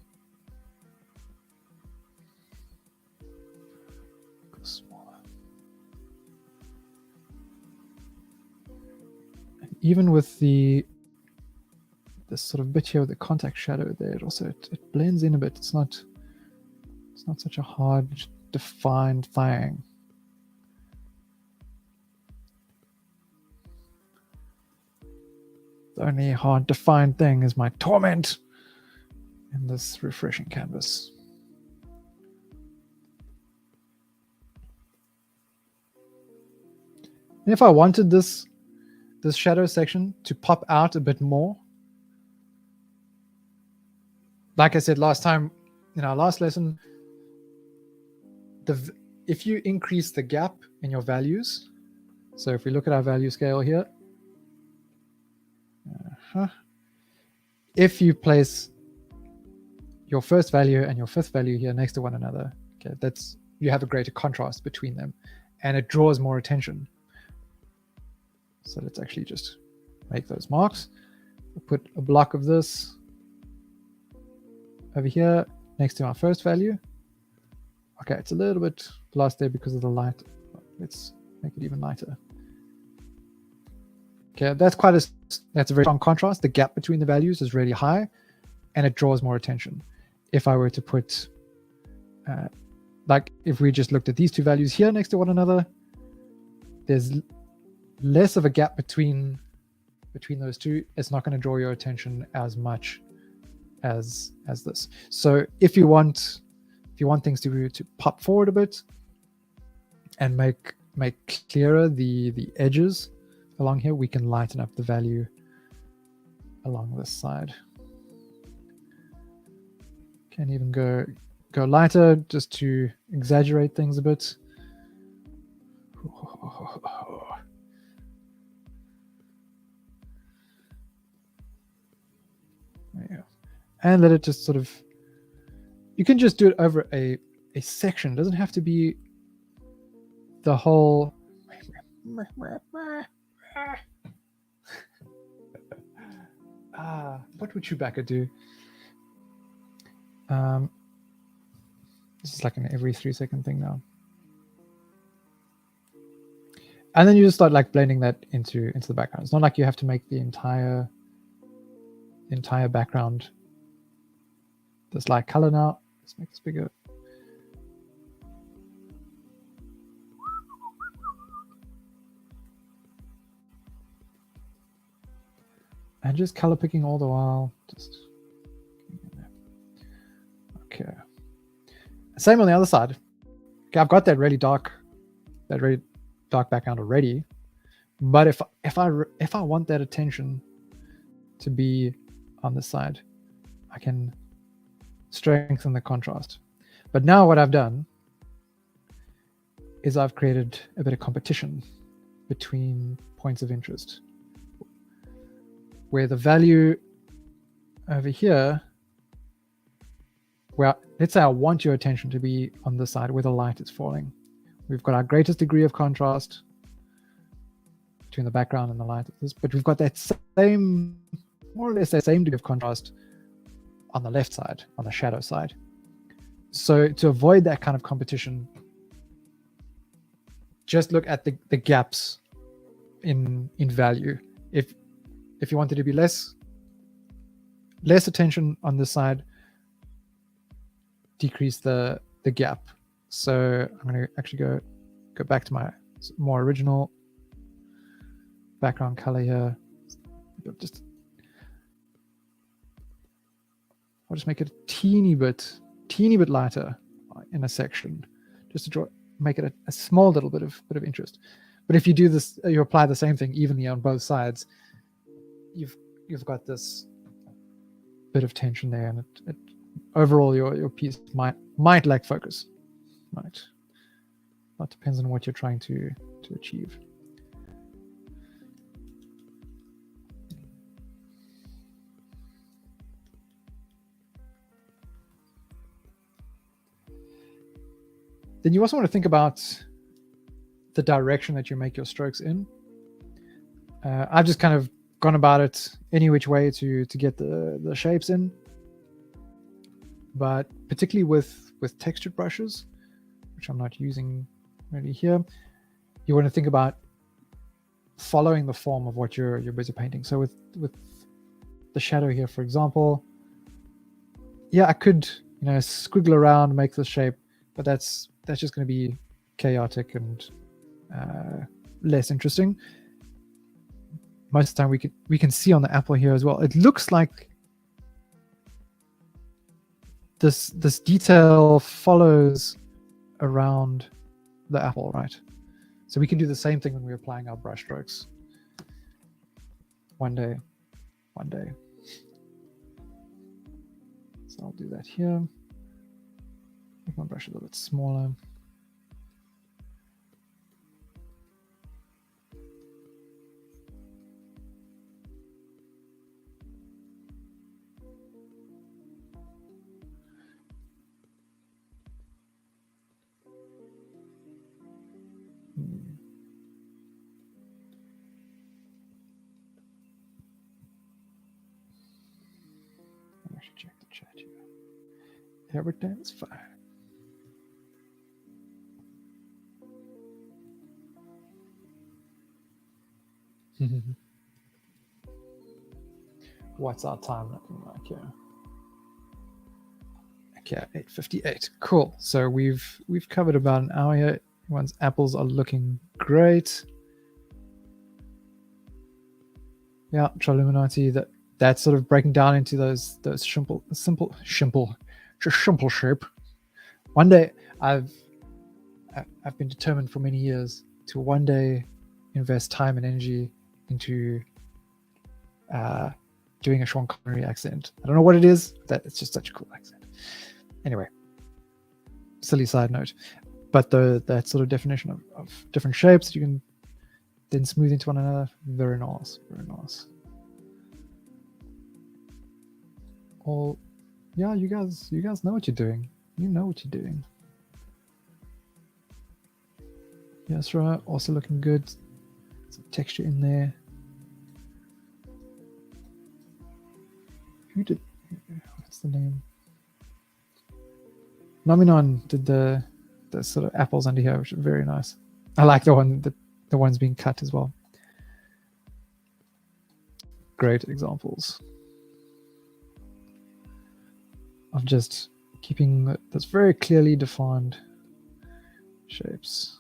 go smaller. And even with this sort of bit here with the contact shadow there, it blends in a bit. It's not such a hard, defined thing. The only hard defined thing is my torment in this refreshing canvas. And if I wanted this shadow section to pop out a bit more, like I said last time in our last lesson, if you increase the gap in your values, so if we look at our value scale here, if you place your first value and your fifth value here next to one another, okay, you have a greater contrast between them, and it draws more attention. So let's actually just make those marks. We'll put a block of this over here next to our first value. Okay, it's a little bit lost there because of the light. Let's make it even lighter. Okay, that's a very strong contrast. The gap between the values is really high, and it draws more attention. If I were to put, like if we just looked at these two values here next to one another, there's less of a gap between those two. It's not going to draw your attention as much as this. So if you want things to pop forward a bit and make clearer the edges along here, we can lighten up the value along this side. Can even go lighter just to exaggerate things a bit. There you go. And let it just sort of, you can just do it over a section. It doesn't have to be the whole. What would Chewbacca do? This is like an every 3-second thing now. And then you just start like blending that into the background. It's not like you have to make the entire background this light color now. Let's make this bigger. And just color picking all the while. Okay. Same on the other side. Okay, I've got that really dark background already. But if I want that attention to be on this side, I can strengthen the contrast. But now what I've done is I've created a bit of competition between points of interest, where the value over here, well, let's say I want your attention to be on the side where the light is falling. We've got our greatest degree of contrast between the background and the light, but we've got that same, more or less that same degree of contrast on the left side, on the shadow side. So to avoid that kind of competition, just look at the gaps in value. If you wanted to be less attention on this side, decrease the gap. So I'm going to actually go back to my more original background color here. I'll just make it a teeny bit lighter in a section, just to make it a small little bit of interest. But if you do this, you apply the same thing evenly on both sides, you've got this bit of tension there, and it overall your piece might lack focus. Right. That depends on what you're trying to achieve. Then you also want to think about the direction that you make your strokes in. I've just kind of gone about it any which way to get the shapes in. But particularly with textured brushes, which I'm not using really here, you want to think about following the form of what you're busy painting. So with the shadow here, for example, yeah, I could squiggle around, make this shape, but that's just going to be chaotic and less interesting. Most of the time we can see on the apple here as well, it looks like this detail follows around the apple, right? So we can do the same thing when we're applying our brush strokes. One day. So I'll do that here. Make my brush a little bit smaller. I should check the chat here. Everything's fine. What's our time looking like here? Okay, 8:58. Cool. So we've covered about an hour here. Everyone's apples are looking great. Yeah, Triluminati, that's sort of breaking down into those simple shape. One day, I've been determined for many years to one day invest time and energy into doing a Sean Connery accent. I don't know what it is, but it's just such a cool accent. Anyway, silly side note, but that sort of definition of different shapes that you can then smooth into one another, very nice, very nice. Well, yeah, you guys know what you're doing. You know what you're doing. Yes, right. Also looking good. Some texture in there. What's the name? Nominon did the sort of apples under here, which are very nice. I like the ones being cut as well. Great examples of just keeping those very clearly defined shapes.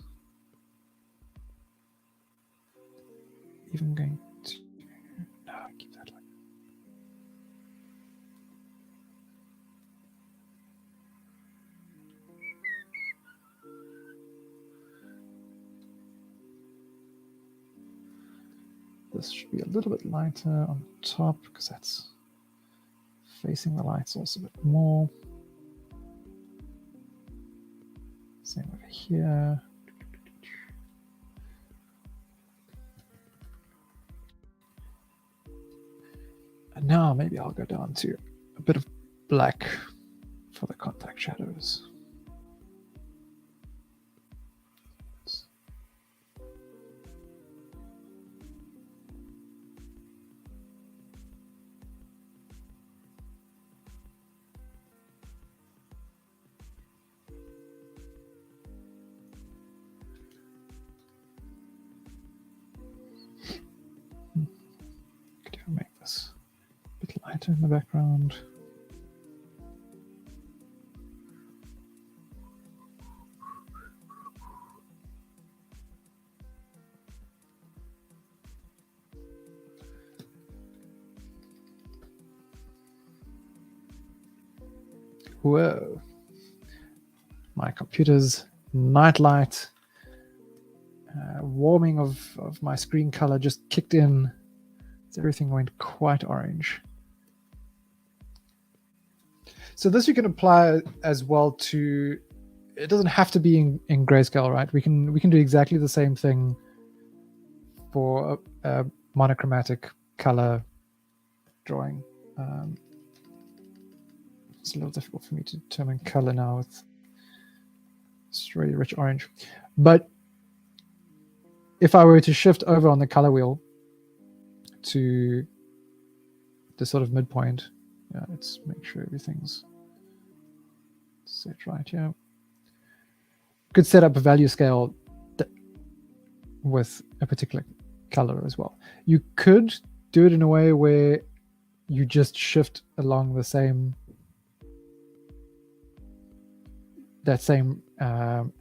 Even going to keep that like. This should be a little bit lighter on the top because that's facing the lights also a bit more. Same over here. And now maybe I'll go down to a bit of black for the contact shadows. Could even make this a bit lighter in the background. Whoa. My computer's night light warming of my screen color just kicked in. So everything went quite orange. So this you can apply as well to, it doesn't have to be in Grayscale, right? We can do exactly the same thing for a monochromatic color drawing. It's a little difficult for me to determine color now with this really rich orange. But if I were to shift over on the color wheel to the sort of midpoint, yeah, let's make sure everything's set right here. Could set up a value scale with a particular color as well. You could do it in a way where you just shift along the same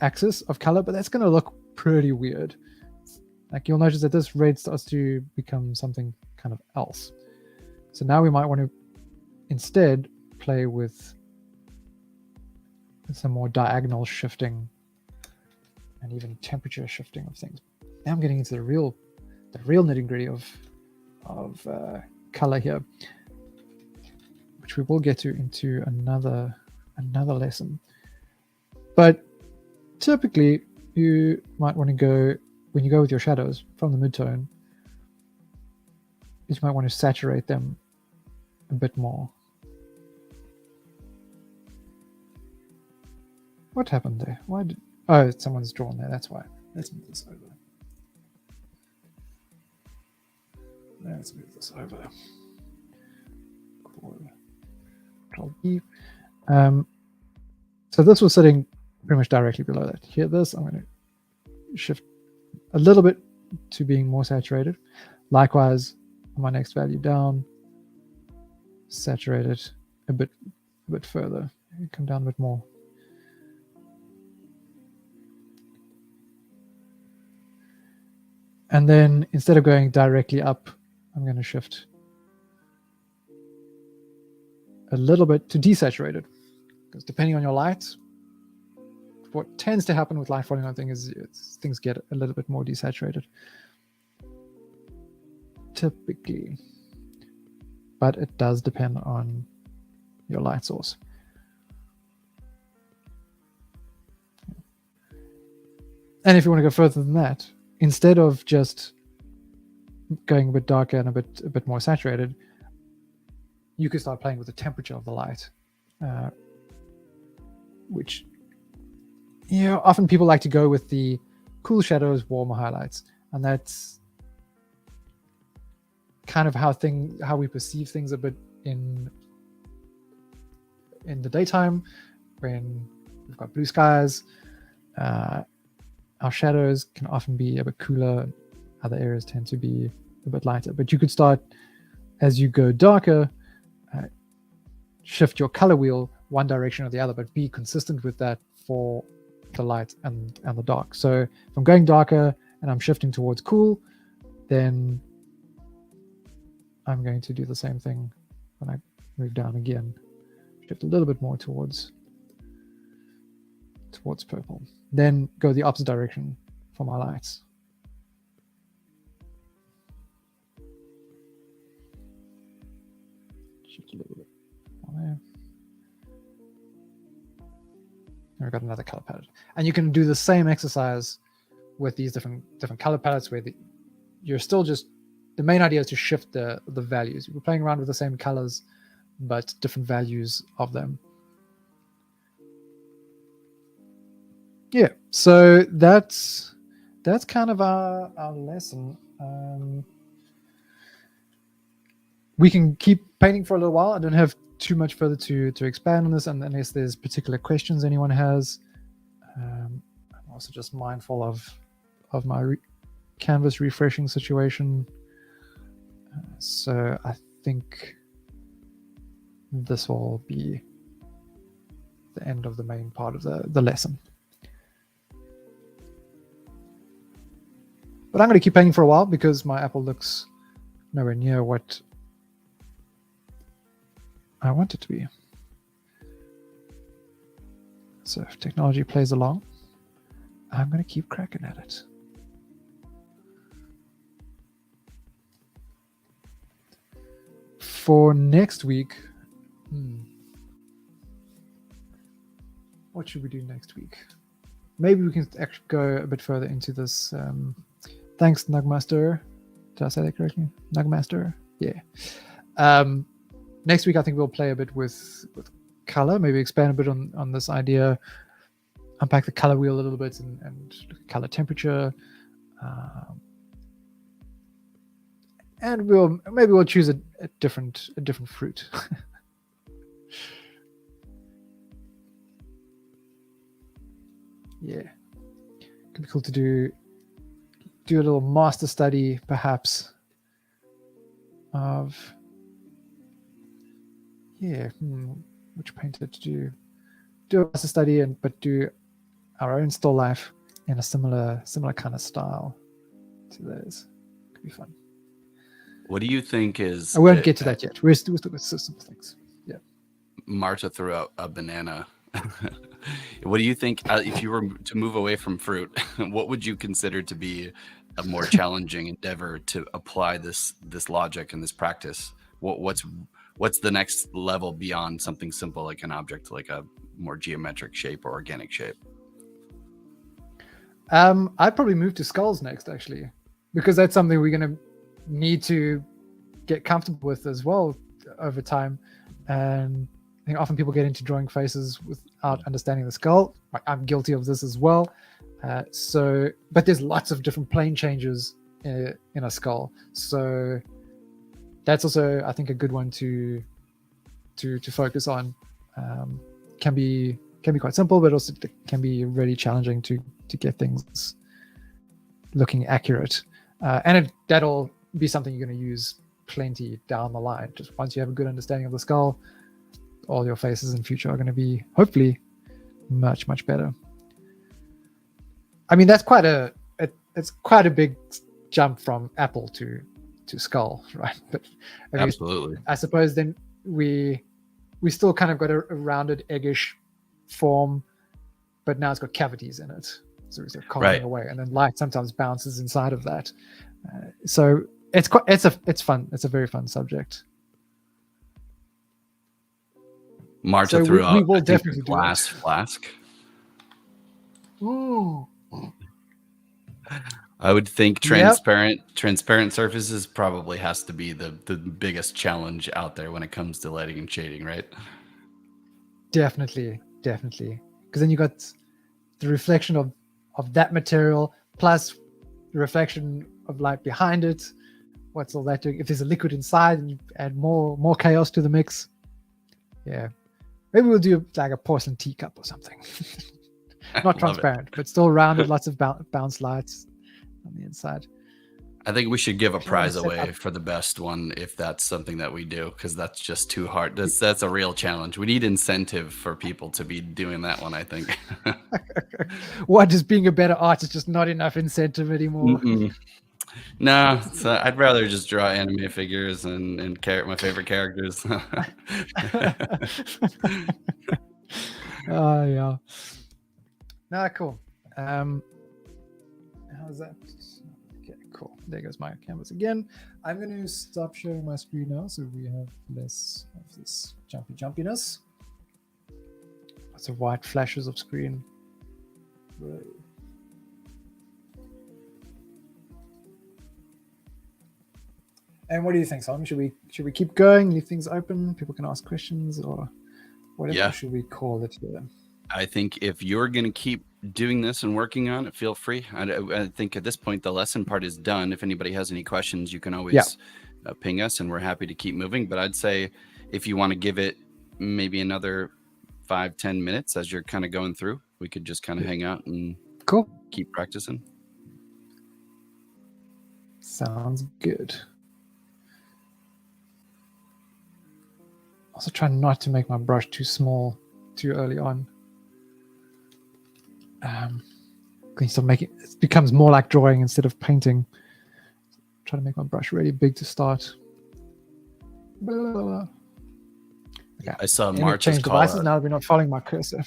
axis of color, but that's going to look pretty weird. Like you'll notice that this red starts to become something kind of else. So now we might want to instead play with some more diagonal shifting and even temperature shifting of things. Now I'm getting into the real nitty-gritty of color here, which we will get to into another lesson. But typically, you might want to go, when you go with your shadows from the midtone, you might want to saturate them a bit more. What happened there? Why did... Oh, someone's drawn there, that's why. Let's move this over. Let's move this over. Control E. So this was sitting pretty much directly below that. Here, this, I'm going to shift a little bit to being more saturated. Likewise, on my next value down, saturate it a bit further. Come down a bit more. And then instead of going directly up, I'm going to shift a little bit to desaturated. Because depending on your light, what tends to happen with light falling on things is things get a little bit more desaturated. Typically. But it does depend on your light source. And if you want to go further than that, instead of just going a bit darker and a bit more saturated, you could start playing with the temperature of the light, which, you know, often people like to go with the cool shadows, warmer highlights, and that's kind of how we perceive things a bit in the daytime when we've got blue skies. Our shadows can often be a bit cooler. Other areas tend to be a bit lighter. But you could start, as you go darker, shift your color wheel one direction or the other, but be consistent with that for the light and the dark. So if I'm going darker and I'm shifting towards cool, then I'm going to do the same thing when I move down again. Shift a little bit more towards purple. Then go the opposite direction for my lights. Shift a little bit more there. we've got another color palette. And you can do the same exercise with these different color palettes where you're still just, the main idea is to shift the values. We're playing around with the same colors, but different values of them. Yeah, so that's kind of our lesson. We can keep painting for a little while. I don't have too much further to expand on this, and unless there's particular questions anyone has. I'm also just mindful of my canvas refreshing situation. So I think this will be the end of the main part of the lesson. But I'm going to keep painting for a while because my apple looks nowhere near what I want it to be. So if technology plays along, I'm going to keep cracking at it. For next week, what should we do next week? Maybe we can actually go a bit further into this. Thanks, Nugmaster. Did I say that correctly? Nugmaster? Yeah. Next week, I think we'll play a bit with color, maybe expand a bit on this idea, unpack the color wheel a little bit and color temperature. And we'll choose a different fruit. Yeah, could be cool to do a little master study, perhaps, of which painter to do a master study but do our own still life in a similar kind of style to theirs. Could be fun. What do you think is... I won't get to that yet. We're still with some things. Yeah. Marta threw out a banana. What do you think, if you were to move away from fruit, what would you consider to be a more challenging endeavor to apply this logic and this practice? What's the next level beyond something simple like an object, like a more geometric shape or organic shape? I'd probably move to skulls next, actually, because that's something we're going to need to get comfortable with as well over time. And I think often people get into drawing faces without understanding the skull. I'm guilty of this as well. But there's lots of different plane changes in a skull. So that's also, I think, a good one to focus on. Can be quite simple, but also can be really challenging to get things looking accurate. And that'll be something you're going to use plenty down the line. Just once you have a good understanding of the skull, all your faces in future are going to be hopefully much, much better. I mean, that's it's quite a big jump from apple to skull, right? But absolutely, I suppose then we still kind of got a rounded eggish form, but now it's got cavities in it, so it's sort of carving away, and then light sometimes bounces inside of that. So it's fun. It's a very fun subject. Marta threw out, we will I think, definitely a glass flask. Ooh. I would think transparent surfaces probably has to be the biggest challenge out there when it comes to lighting and shading, right? Definitely. Because then you got the reflection of that material plus the reflection of light behind it. What's all that doing? If there's a liquid inside, and you add more chaos to the mix. Yeah. Maybe we'll do like a porcelain teacup or something. Not transparent, but still rounded, lots of bounce lights on the inside. I think we should give a prize away for the best one if that's something that we do, because that's just too hard. That's a real challenge. We need incentive for people to be doing that one, I think. What, just being a better artist, just not enough incentive anymore? No, I'd rather just draw anime figures and my favorite characters. Oh, yeah. Ah, cool. How's that? Okay, cool. There goes my canvas again. I'm going to stop sharing my screen now so we have less of this jumpiness. Lots of white flashes of screen. And what do you think, Simon? Should we keep going? Leave things open? People can ask questions, or whatever Yeah. should we call it here? I think if you're going to keep doing this and working on it, feel free. I think at this point, the lesson part is done. If anybody has any questions, you can always ping us, and we're happy to keep moving. But I'd say if you want to give it maybe another 5-10 minutes as you're kind of going through, we could just kind of hang out and keep practicing. Sounds good. Also try not to make my brush too small too early on. Can you start making it becomes more like drawing instead of painting. Try to make my brush really big to start. Okay. I saw March's change devices now that we're not following my cursor.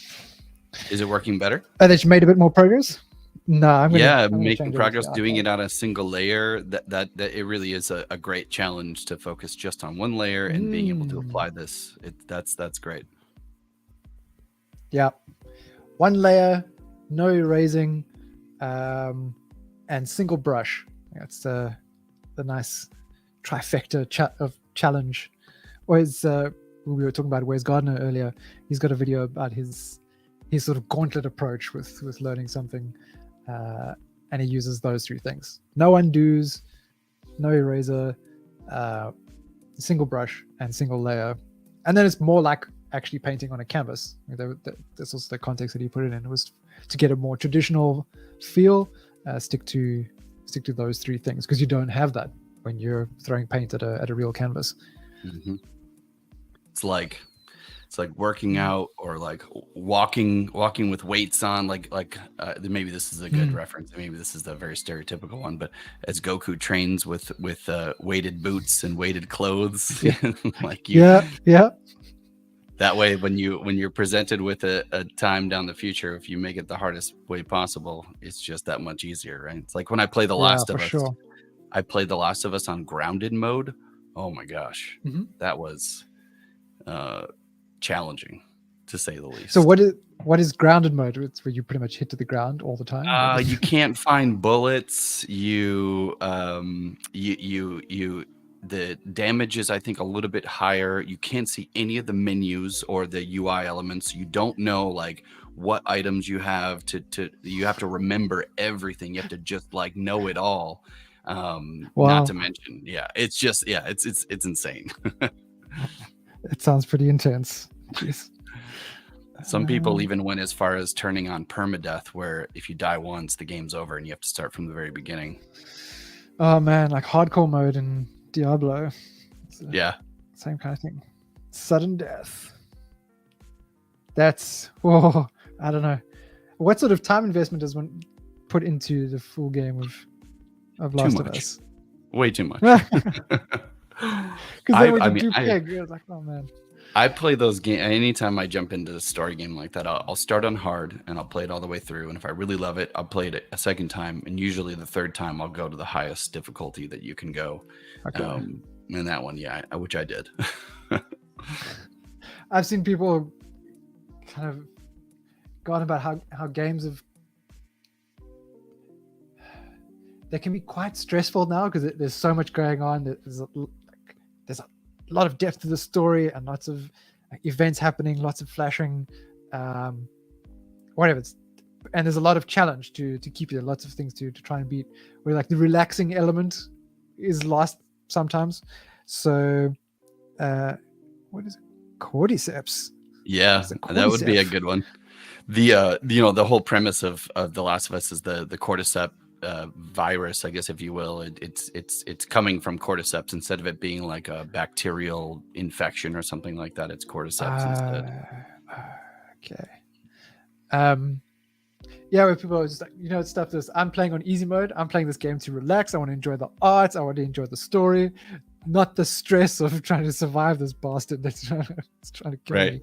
Is it working better? Oh, that you made a bit more progress? No, I'm making progress, doing it on a single layer. That it really is a great challenge to focus just on one layer and being able to apply this. That's great. Yeah, one layer, no erasing, and single brush. That's the nice trifecta of challenge. Whereas we were talking about Wes Gardner earlier. He's got a video about his sort of gauntlet approach with learning something. And he uses those three things: no undos, no eraser, single brush, and single layer. And then it's more like actually painting on a canvas. That's also the context that he put it in. It was to get a more traditional feel. Stick to those three things, because you don't have that when you're throwing paint at a real canvas. Mm-hmm. It's like working out, or like walking with weights on, like maybe this is a good reference, maybe this is a very stereotypical one, but as Goku trains with weighted boots and weighted clothes, that way when you're presented with a time down the future, if you make it the hardest way possible, it's just that much easier, right? It's like when I play The Last of Us. Sure. I played The Last of Us on grounded mode. Oh my gosh, that was challenging, to say the least. So what is grounded mode? It's where you pretty much hit to the ground all the time. You can't find bullets. The damage is, I think, a little bit higher. You can't see any of the menus or the UI elements. You don't know like what items you have you have to remember everything. You have to just like know it all. Wow. Not to mention, it's insane. It sounds pretty intense. Jeez. Some people even went as far as turning on permadeath, where if you die once, the game's over and you have to start from the very beginning. Oh man, like hardcore mode in Diablo. Same kind of thing. Sudden death. That's, I don't know. What sort of time investment does one put into the full game of Last of Us? Way too much. Because then when you do pig, you're like, oh man. I play those games anytime I jump into a story game like that. I'll start on hard and I'll play it all the way through. And if I really love it, I'll play it a second time. And usually the third time I'll go to the highest difficulty that you can go. Okay. And that one, which I did. I've seen people kind of gone about how games they can be quite stressful now, because there's so much going on. There's a lot of depth to the story and lots of events happening, lots of flashing, whatever. And there's a lot of challenge to keep you, lots of things to try and beat, where like the relaxing element is lost sometimes. So what is it? Cordyceps. Yeah, that would be a good one. The whole premise of The Last of Us is the cordyceps virus, I guess, if you will. It's coming from cordyceps instead of it being like a bacterial infection or something like that. It's cordyceps instead. Okay. Where people are just like, stuff this. I'm playing on easy mode. I'm playing this game to relax. I want to enjoy the art. I want to enjoy the story, not the stress of trying to survive this bastard that's trying to kill me.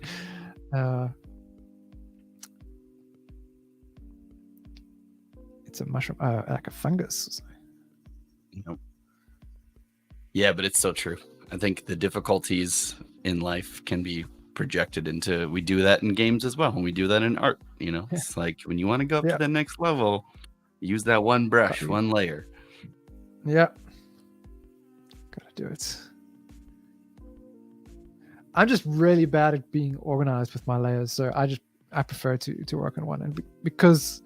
It's a mushroom, like a fungus. Nope. Yeah, but it's so true. I think the difficulties in life can be projected into. We do that in games as well, and we do that in art. Yeah. It's like when you want to go up Yeah. to the next level, use that one brush, Gotta- one layer. Yeah. Gotta do it. I'm just really bad at being organized with my layers, so I prefer to work on one, and because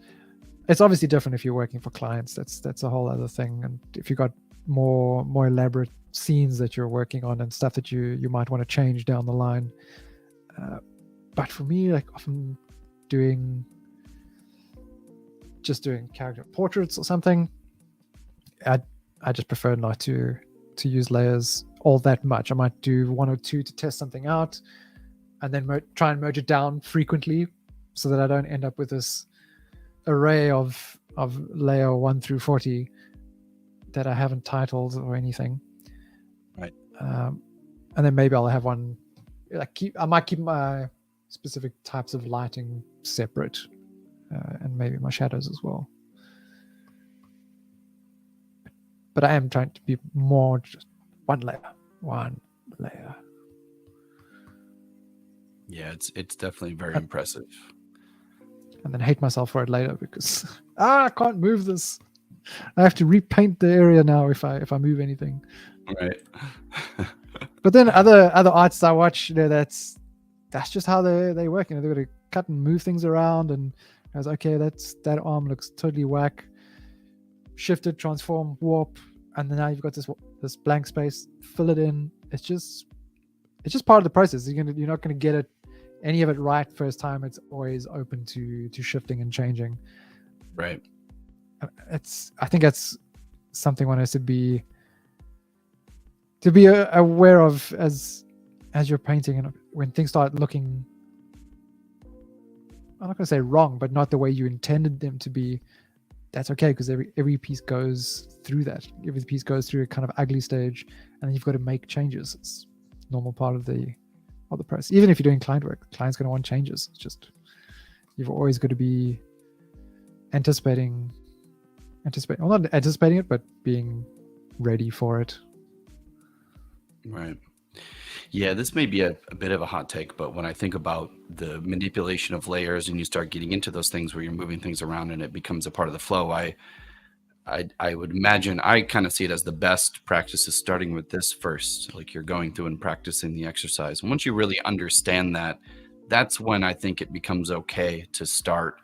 it's obviously different if you're working for clients. That's a whole other thing, and if you've got more elaborate scenes that you're working on and stuff that you might want to change down the line. But for me, like often doing character portraits or something, I just prefer not to use layers all that much. I might do one or two to test something out, and then try and merge it down frequently, so that I don't end up with this array of layer 1 through 40 that I haven't titled or anything. Right. And then maybe I'll have one. I might keep my specific types of lighting separate, and maybe my shadows as well. But I am trying to be more just one layer. Yeah, it's definitely very impressive. And then hate myself for it later because I can't move this. I have to repaint the area now if I move anything. Right. But then other artists I watch, that's just how they work. They've got to cut and move things around, and I was okay. That arm looks totally whack. Shift it, transform, warp, and then now you've got this blank space. Fill it in. It's just part of the process. You're not gonna get any of it right first time. It's always open to shifting and changing. Right. I think that's something one has to be aware of as you're painting, and when things start looking, I'm not going to say wrong, but not the way you intended them to be. That's okay, because every piece goes through that. Every piece goes through a kind of ugly stage, and then you've got to make changes. It's a normal part of the process. Even if you're doing client work, the client's going to want changes. It's just you've always got to be anticipating. Well, not anticipating it, but being ready for it. Right. Yeah, this may be a bit of a hot take, but when I think about the manipulation of layers and you start getting into those things where you're moving things around and it becomes a part of the flow, I would imagine, I kind of see it as the best practice is starting with this first. Like you're going through and practicing the exercise. And once you really understand that, that's when I think it becomes okay to start,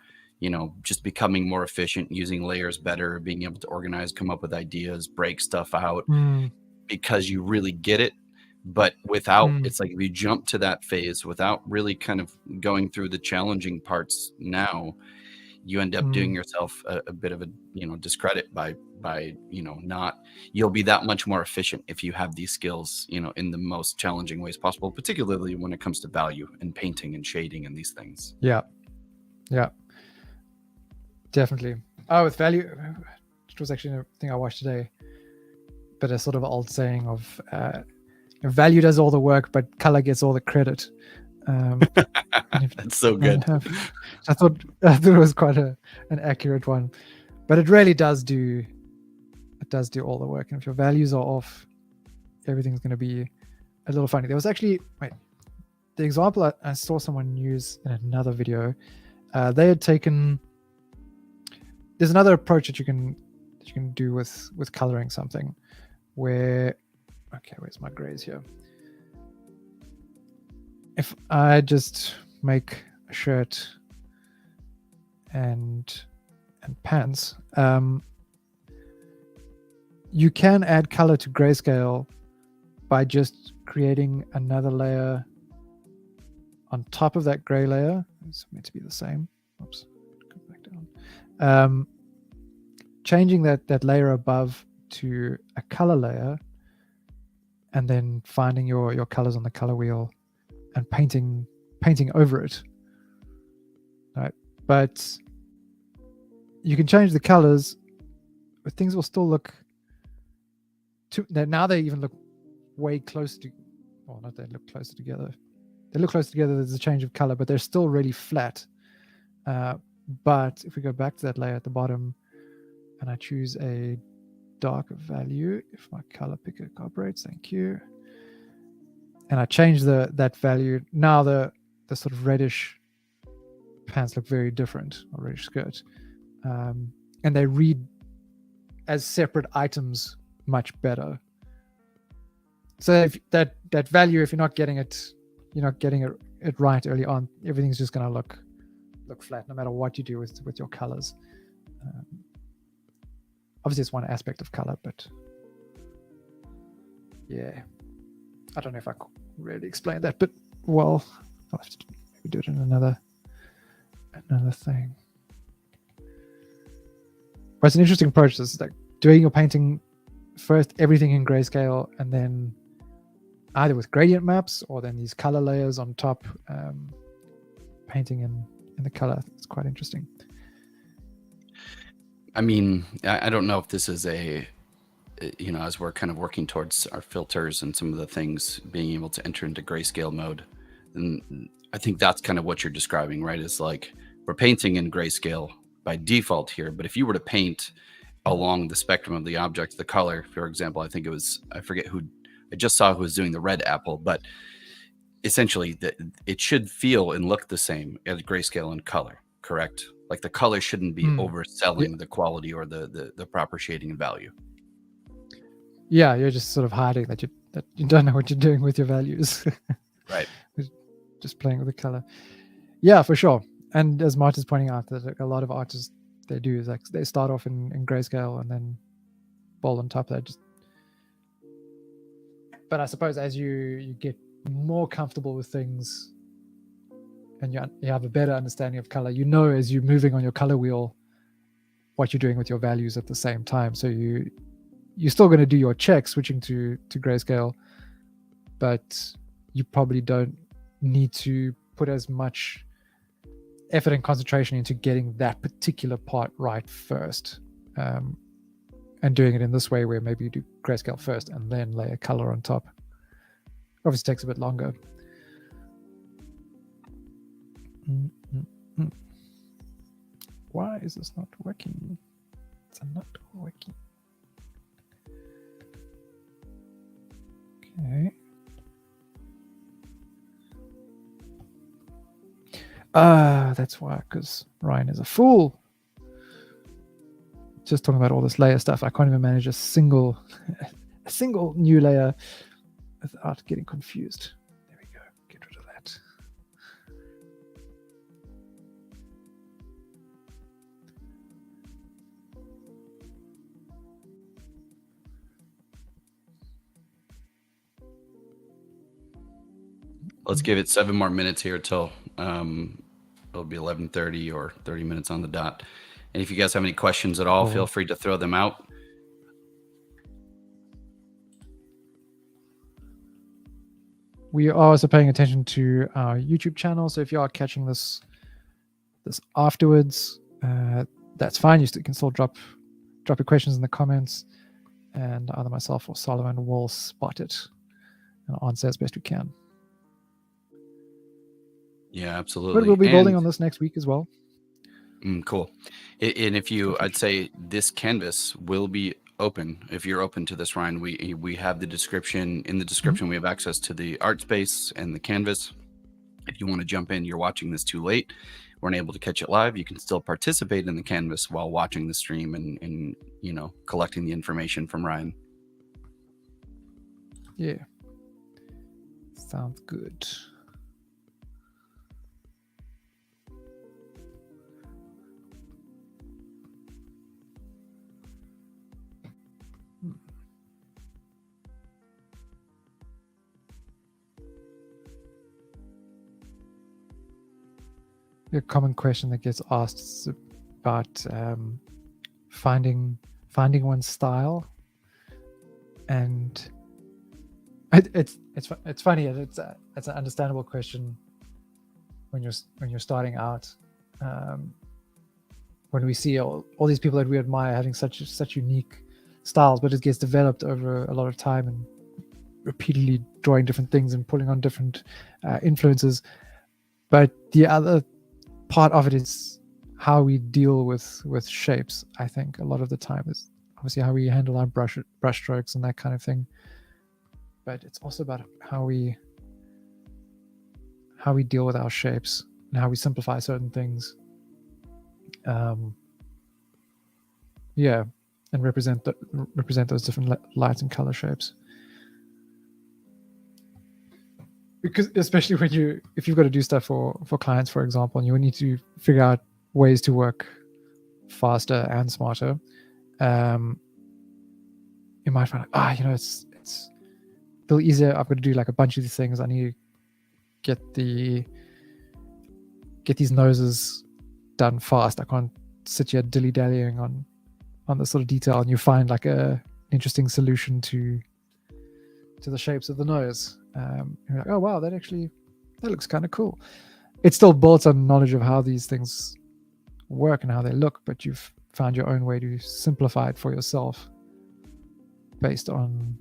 just becoming more efficient, using layers better, being able to organize, come up with ideas, break stuff out, because you really get it. But without, it's like if you jump to that phase without really kind of going through the challenging parts now, you end up doing yourself a bit of a discredit by not. You'll be that much more efficient if you have these skills in the most challenging ways possible, particularly when it comes to value and painting and shading and these things. Yeah Definitely. With value, it was actually a thing I watched today, but a sort of old saying of value does all the work but color gets all the credit. That's so good. I thought it was quite an accurate one, but it really does do all the work, and if your values are off, everything's going to be a little funny. There was actually the example I saw someone use in another video. They had taken, there's another approach that you can do with coloring something, where where's my grays here? If I just make a shirt and pants, you can add color to Grayscale by just creating another layer on top of that gray layer. It's meant to be the same. Oops, go back down. Changing that layer above to a color layer, and then finding your colors on the color wheel and painting over it. Right, but you can change the colors, but things will still look. Now they even look way close to. Well, not they look closer together. They look close together. There's a change of color, but they're still really flat. But if we go back to that layer at the bottom, and I choose a darker value, if my color picker cooperates, thank you. and I change that value. Now the sort of reddish pants look very different, or reddish skirt, and they read as separate items much better. So if that value, if you're not getting it right early on, everything's just going to look flat, no matter what you do with your colors. Obviously, it's one aspect of color, but yeah, I don't know if I could really explain that, but well, I'll have to maybe do it in another thing. But it's an interesting approach. It's like doing your painting first, everything in grayscale, and then either with gradient maps or then these color layers on top, painting in the color. It's quite interesting. I mean, I don't know if this is as we're kind of working towards our filters and some of the things being able to enter into grayscale mode, and I think that's kind of what you're describing, right? Is like we're painting in grayscale by default here, but if you were to paint along the spectrum of the object, the color, for example, I forget who, I just saw who was doing the red apple, but essentially it should feel and look the same as grayscale and color, correct? Like the color shouldn't be overselling the quality or the proper shading and value. Yeah, you're just sort of hiding that you don't know what you're doing with your values. Right. Just playing with the color. Yeah, for sure. And as Martin's pointing out, that a lot of artists, they do is like they start off in grayscale and then bold on top of that. But I suppose as you get more comfortable with things and you have a better understanding of color, as you're moving on your color wheel, what you're doing with your values at the same time. So you're still going to do your check switching to grayscale, but you probably don't need to put as much effort and concentration into getting that particular part right first, and doing it in this way where maybe you do grayscale first and then layer color on top. Obviously takes a bit longer. Why is this not working? It's not working. Okay. That's why, because Ryan is a fool. Just talking about all this layer stuff, I can't even manage a single new layer without getting confused. There we go. Get rid of that. Let's give it 7 more minutes here till it'll be 11:30 or 30 minutes on the dot. And if you guys have any questions at all, feel free to throw them out. We are also paying attention to our YouTube channel. So if you are catching this afterwards, that's fine. You can still drop your questions in the comments, and either myself or Solomon will spot it and answer as best we can. Yeah, absolutely. But we'll be building on this next week as well. Cool. And I'd say this canvas will be open. If you're open to this, Ryan, we have the description. In the description, we have access to the art space and the canvas. If you want to jump in, you're watching this too late, weren't able to catch it live, you can still participate in the canvas while watching the stream and collecting the information from Ryan. Yeah. Sounds good. A common question that gets asked is about finding one's style, and it's funny. It's an understandable question when you're starting out. When we see all these people that we admire having such unique styles, but it gets developed over a lot of time and repeatedly drawing different things and pulling on different influences. But the other part of it is how we deal with shapes. I think a lot of the time is obviously how we handle our brush strokes and that kind of thing, but it's also about how we how we deal with our shapes and how we simplify certain things. Yeah, and represent those different light and color shapes. Because especially if you've got to do stuff for clients, for example, and you need to figure out ways to work faster and smarter, you might find it's a little easier. I've got to do like a bunch of these things. I need to get these noses done fast. I can't sit here dilly-dallying on this sort of detail, and you find like an interesting solution to the shapes of the nose. You're like, oh wow, that looks kind of cool. It's still built on knowledge of how these things work and how they look, but you've found your own way to simplify it for yourself based on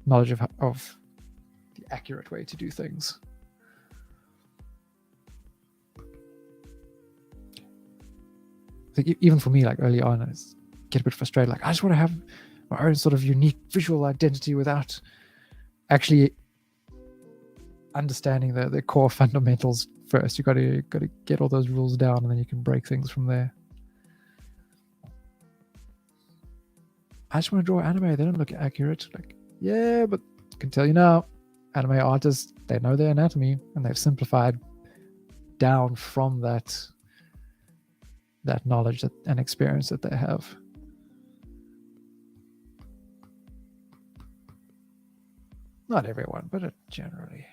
knowledge of the accurate way to do things. I think even for me, like early on, I get a bit frustrated. Like, I just want to have my own sort of unique visual identity without actually understanding the core fundamentals first. You got to get all those rules down, and then you can break things from there. I just want to draw anime. They don't look accurate. Like, yeah, but I can tell you now, anime artists, they know their anatomy, and they've simplified down from that knowledge and experience that they have. Not everyone, but generally.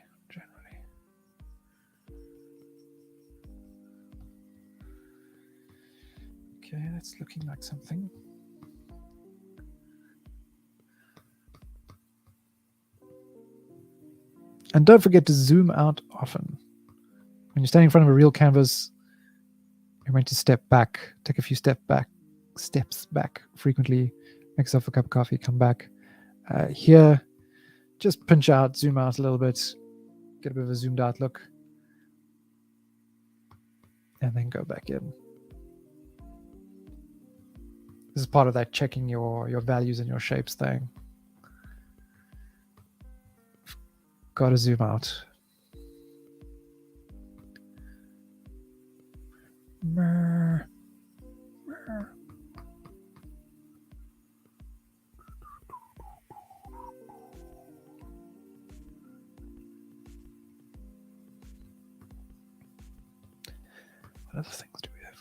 Okay, that's looking like something. And don't forget to zoom out often. When you're standing in front of a real canvas, you're meant to step back, take a few steps back frequently, make yourself a cup of coffee, come back. Here, just pinch out, zoom out a little bit, get a bit of a zoomed out look, and then go back in. This is part of that checking your values and your shapes thing. Got to zoom out. What other things do we have?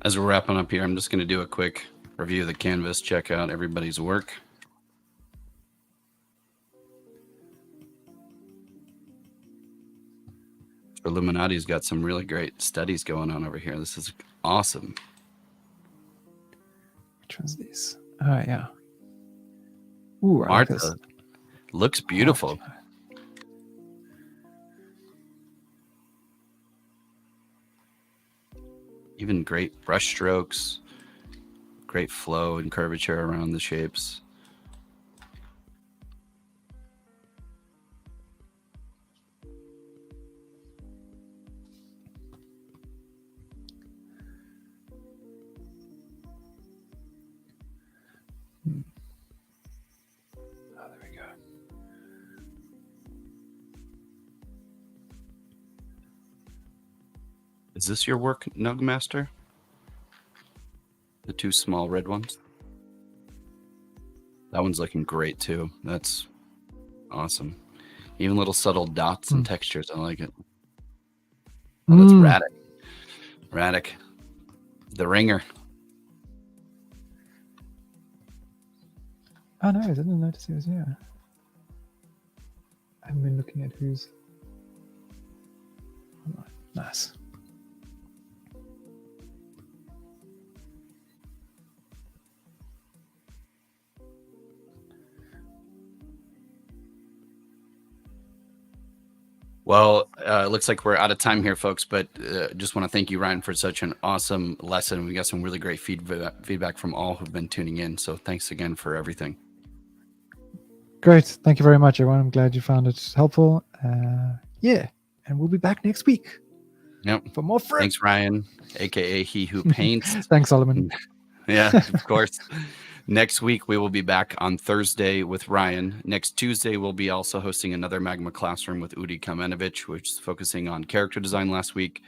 As we're wrapping up here, I'm just going to do a quick review of the canvas, check out everybody's work. Illuminati's got some really great studies going on over here. This is awesome. Which one's these? Oh, yeah. Ooh, I like this. Looks beautiful. Even great brush strokes, great flow and curvature around the shapes. Oh, there we go. Is this your work, Nugmaster? The two small red ones? That one's looking great too. That's awesome. Even little subtle dots and textures. I like it. Oh, that's Radic. Radic. The ringer. Oh no, I didn't notice he was here. I haven't been looking at who's. Oh, nice. Well, it looks like we're out of time here, folks, but just want to thank you, Ryan, for such an awesome lesson. We got some really great feedback from all who've been tuning in. So thanks again for everything. Great. Thank you very much, everyone. I'm glad you found it helpful. Yeah. And we'll be back next week. Yep. For more fruit. Thanks, Ryan, aka He Who Paints. Thanks, Solomon. Yeah, of course. Next week, we will be back on Thursday with Ryan. Next Tuesday, we'll be also hosting another Magma Classroom with Udi Kamenovich, which is focusing on character design last week.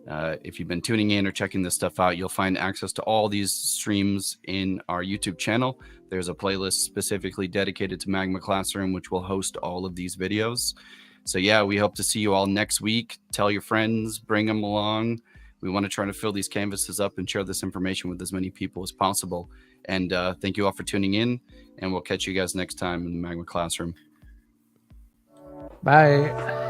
If you've been tuning in or checking this stuff out, you'll find access to all these streams in our YouTube channel. There's a playlist specifically dedicated to Magma Classroom, which will host all of these videos. So yeah, we hope to see you all next week. Tell your friends, bring them along. We want to try to fill these canvases up and share this information with as many people as possible. And thank you all for tuning in, and we'll catch you guys next time in the Magma Classroom. Bye.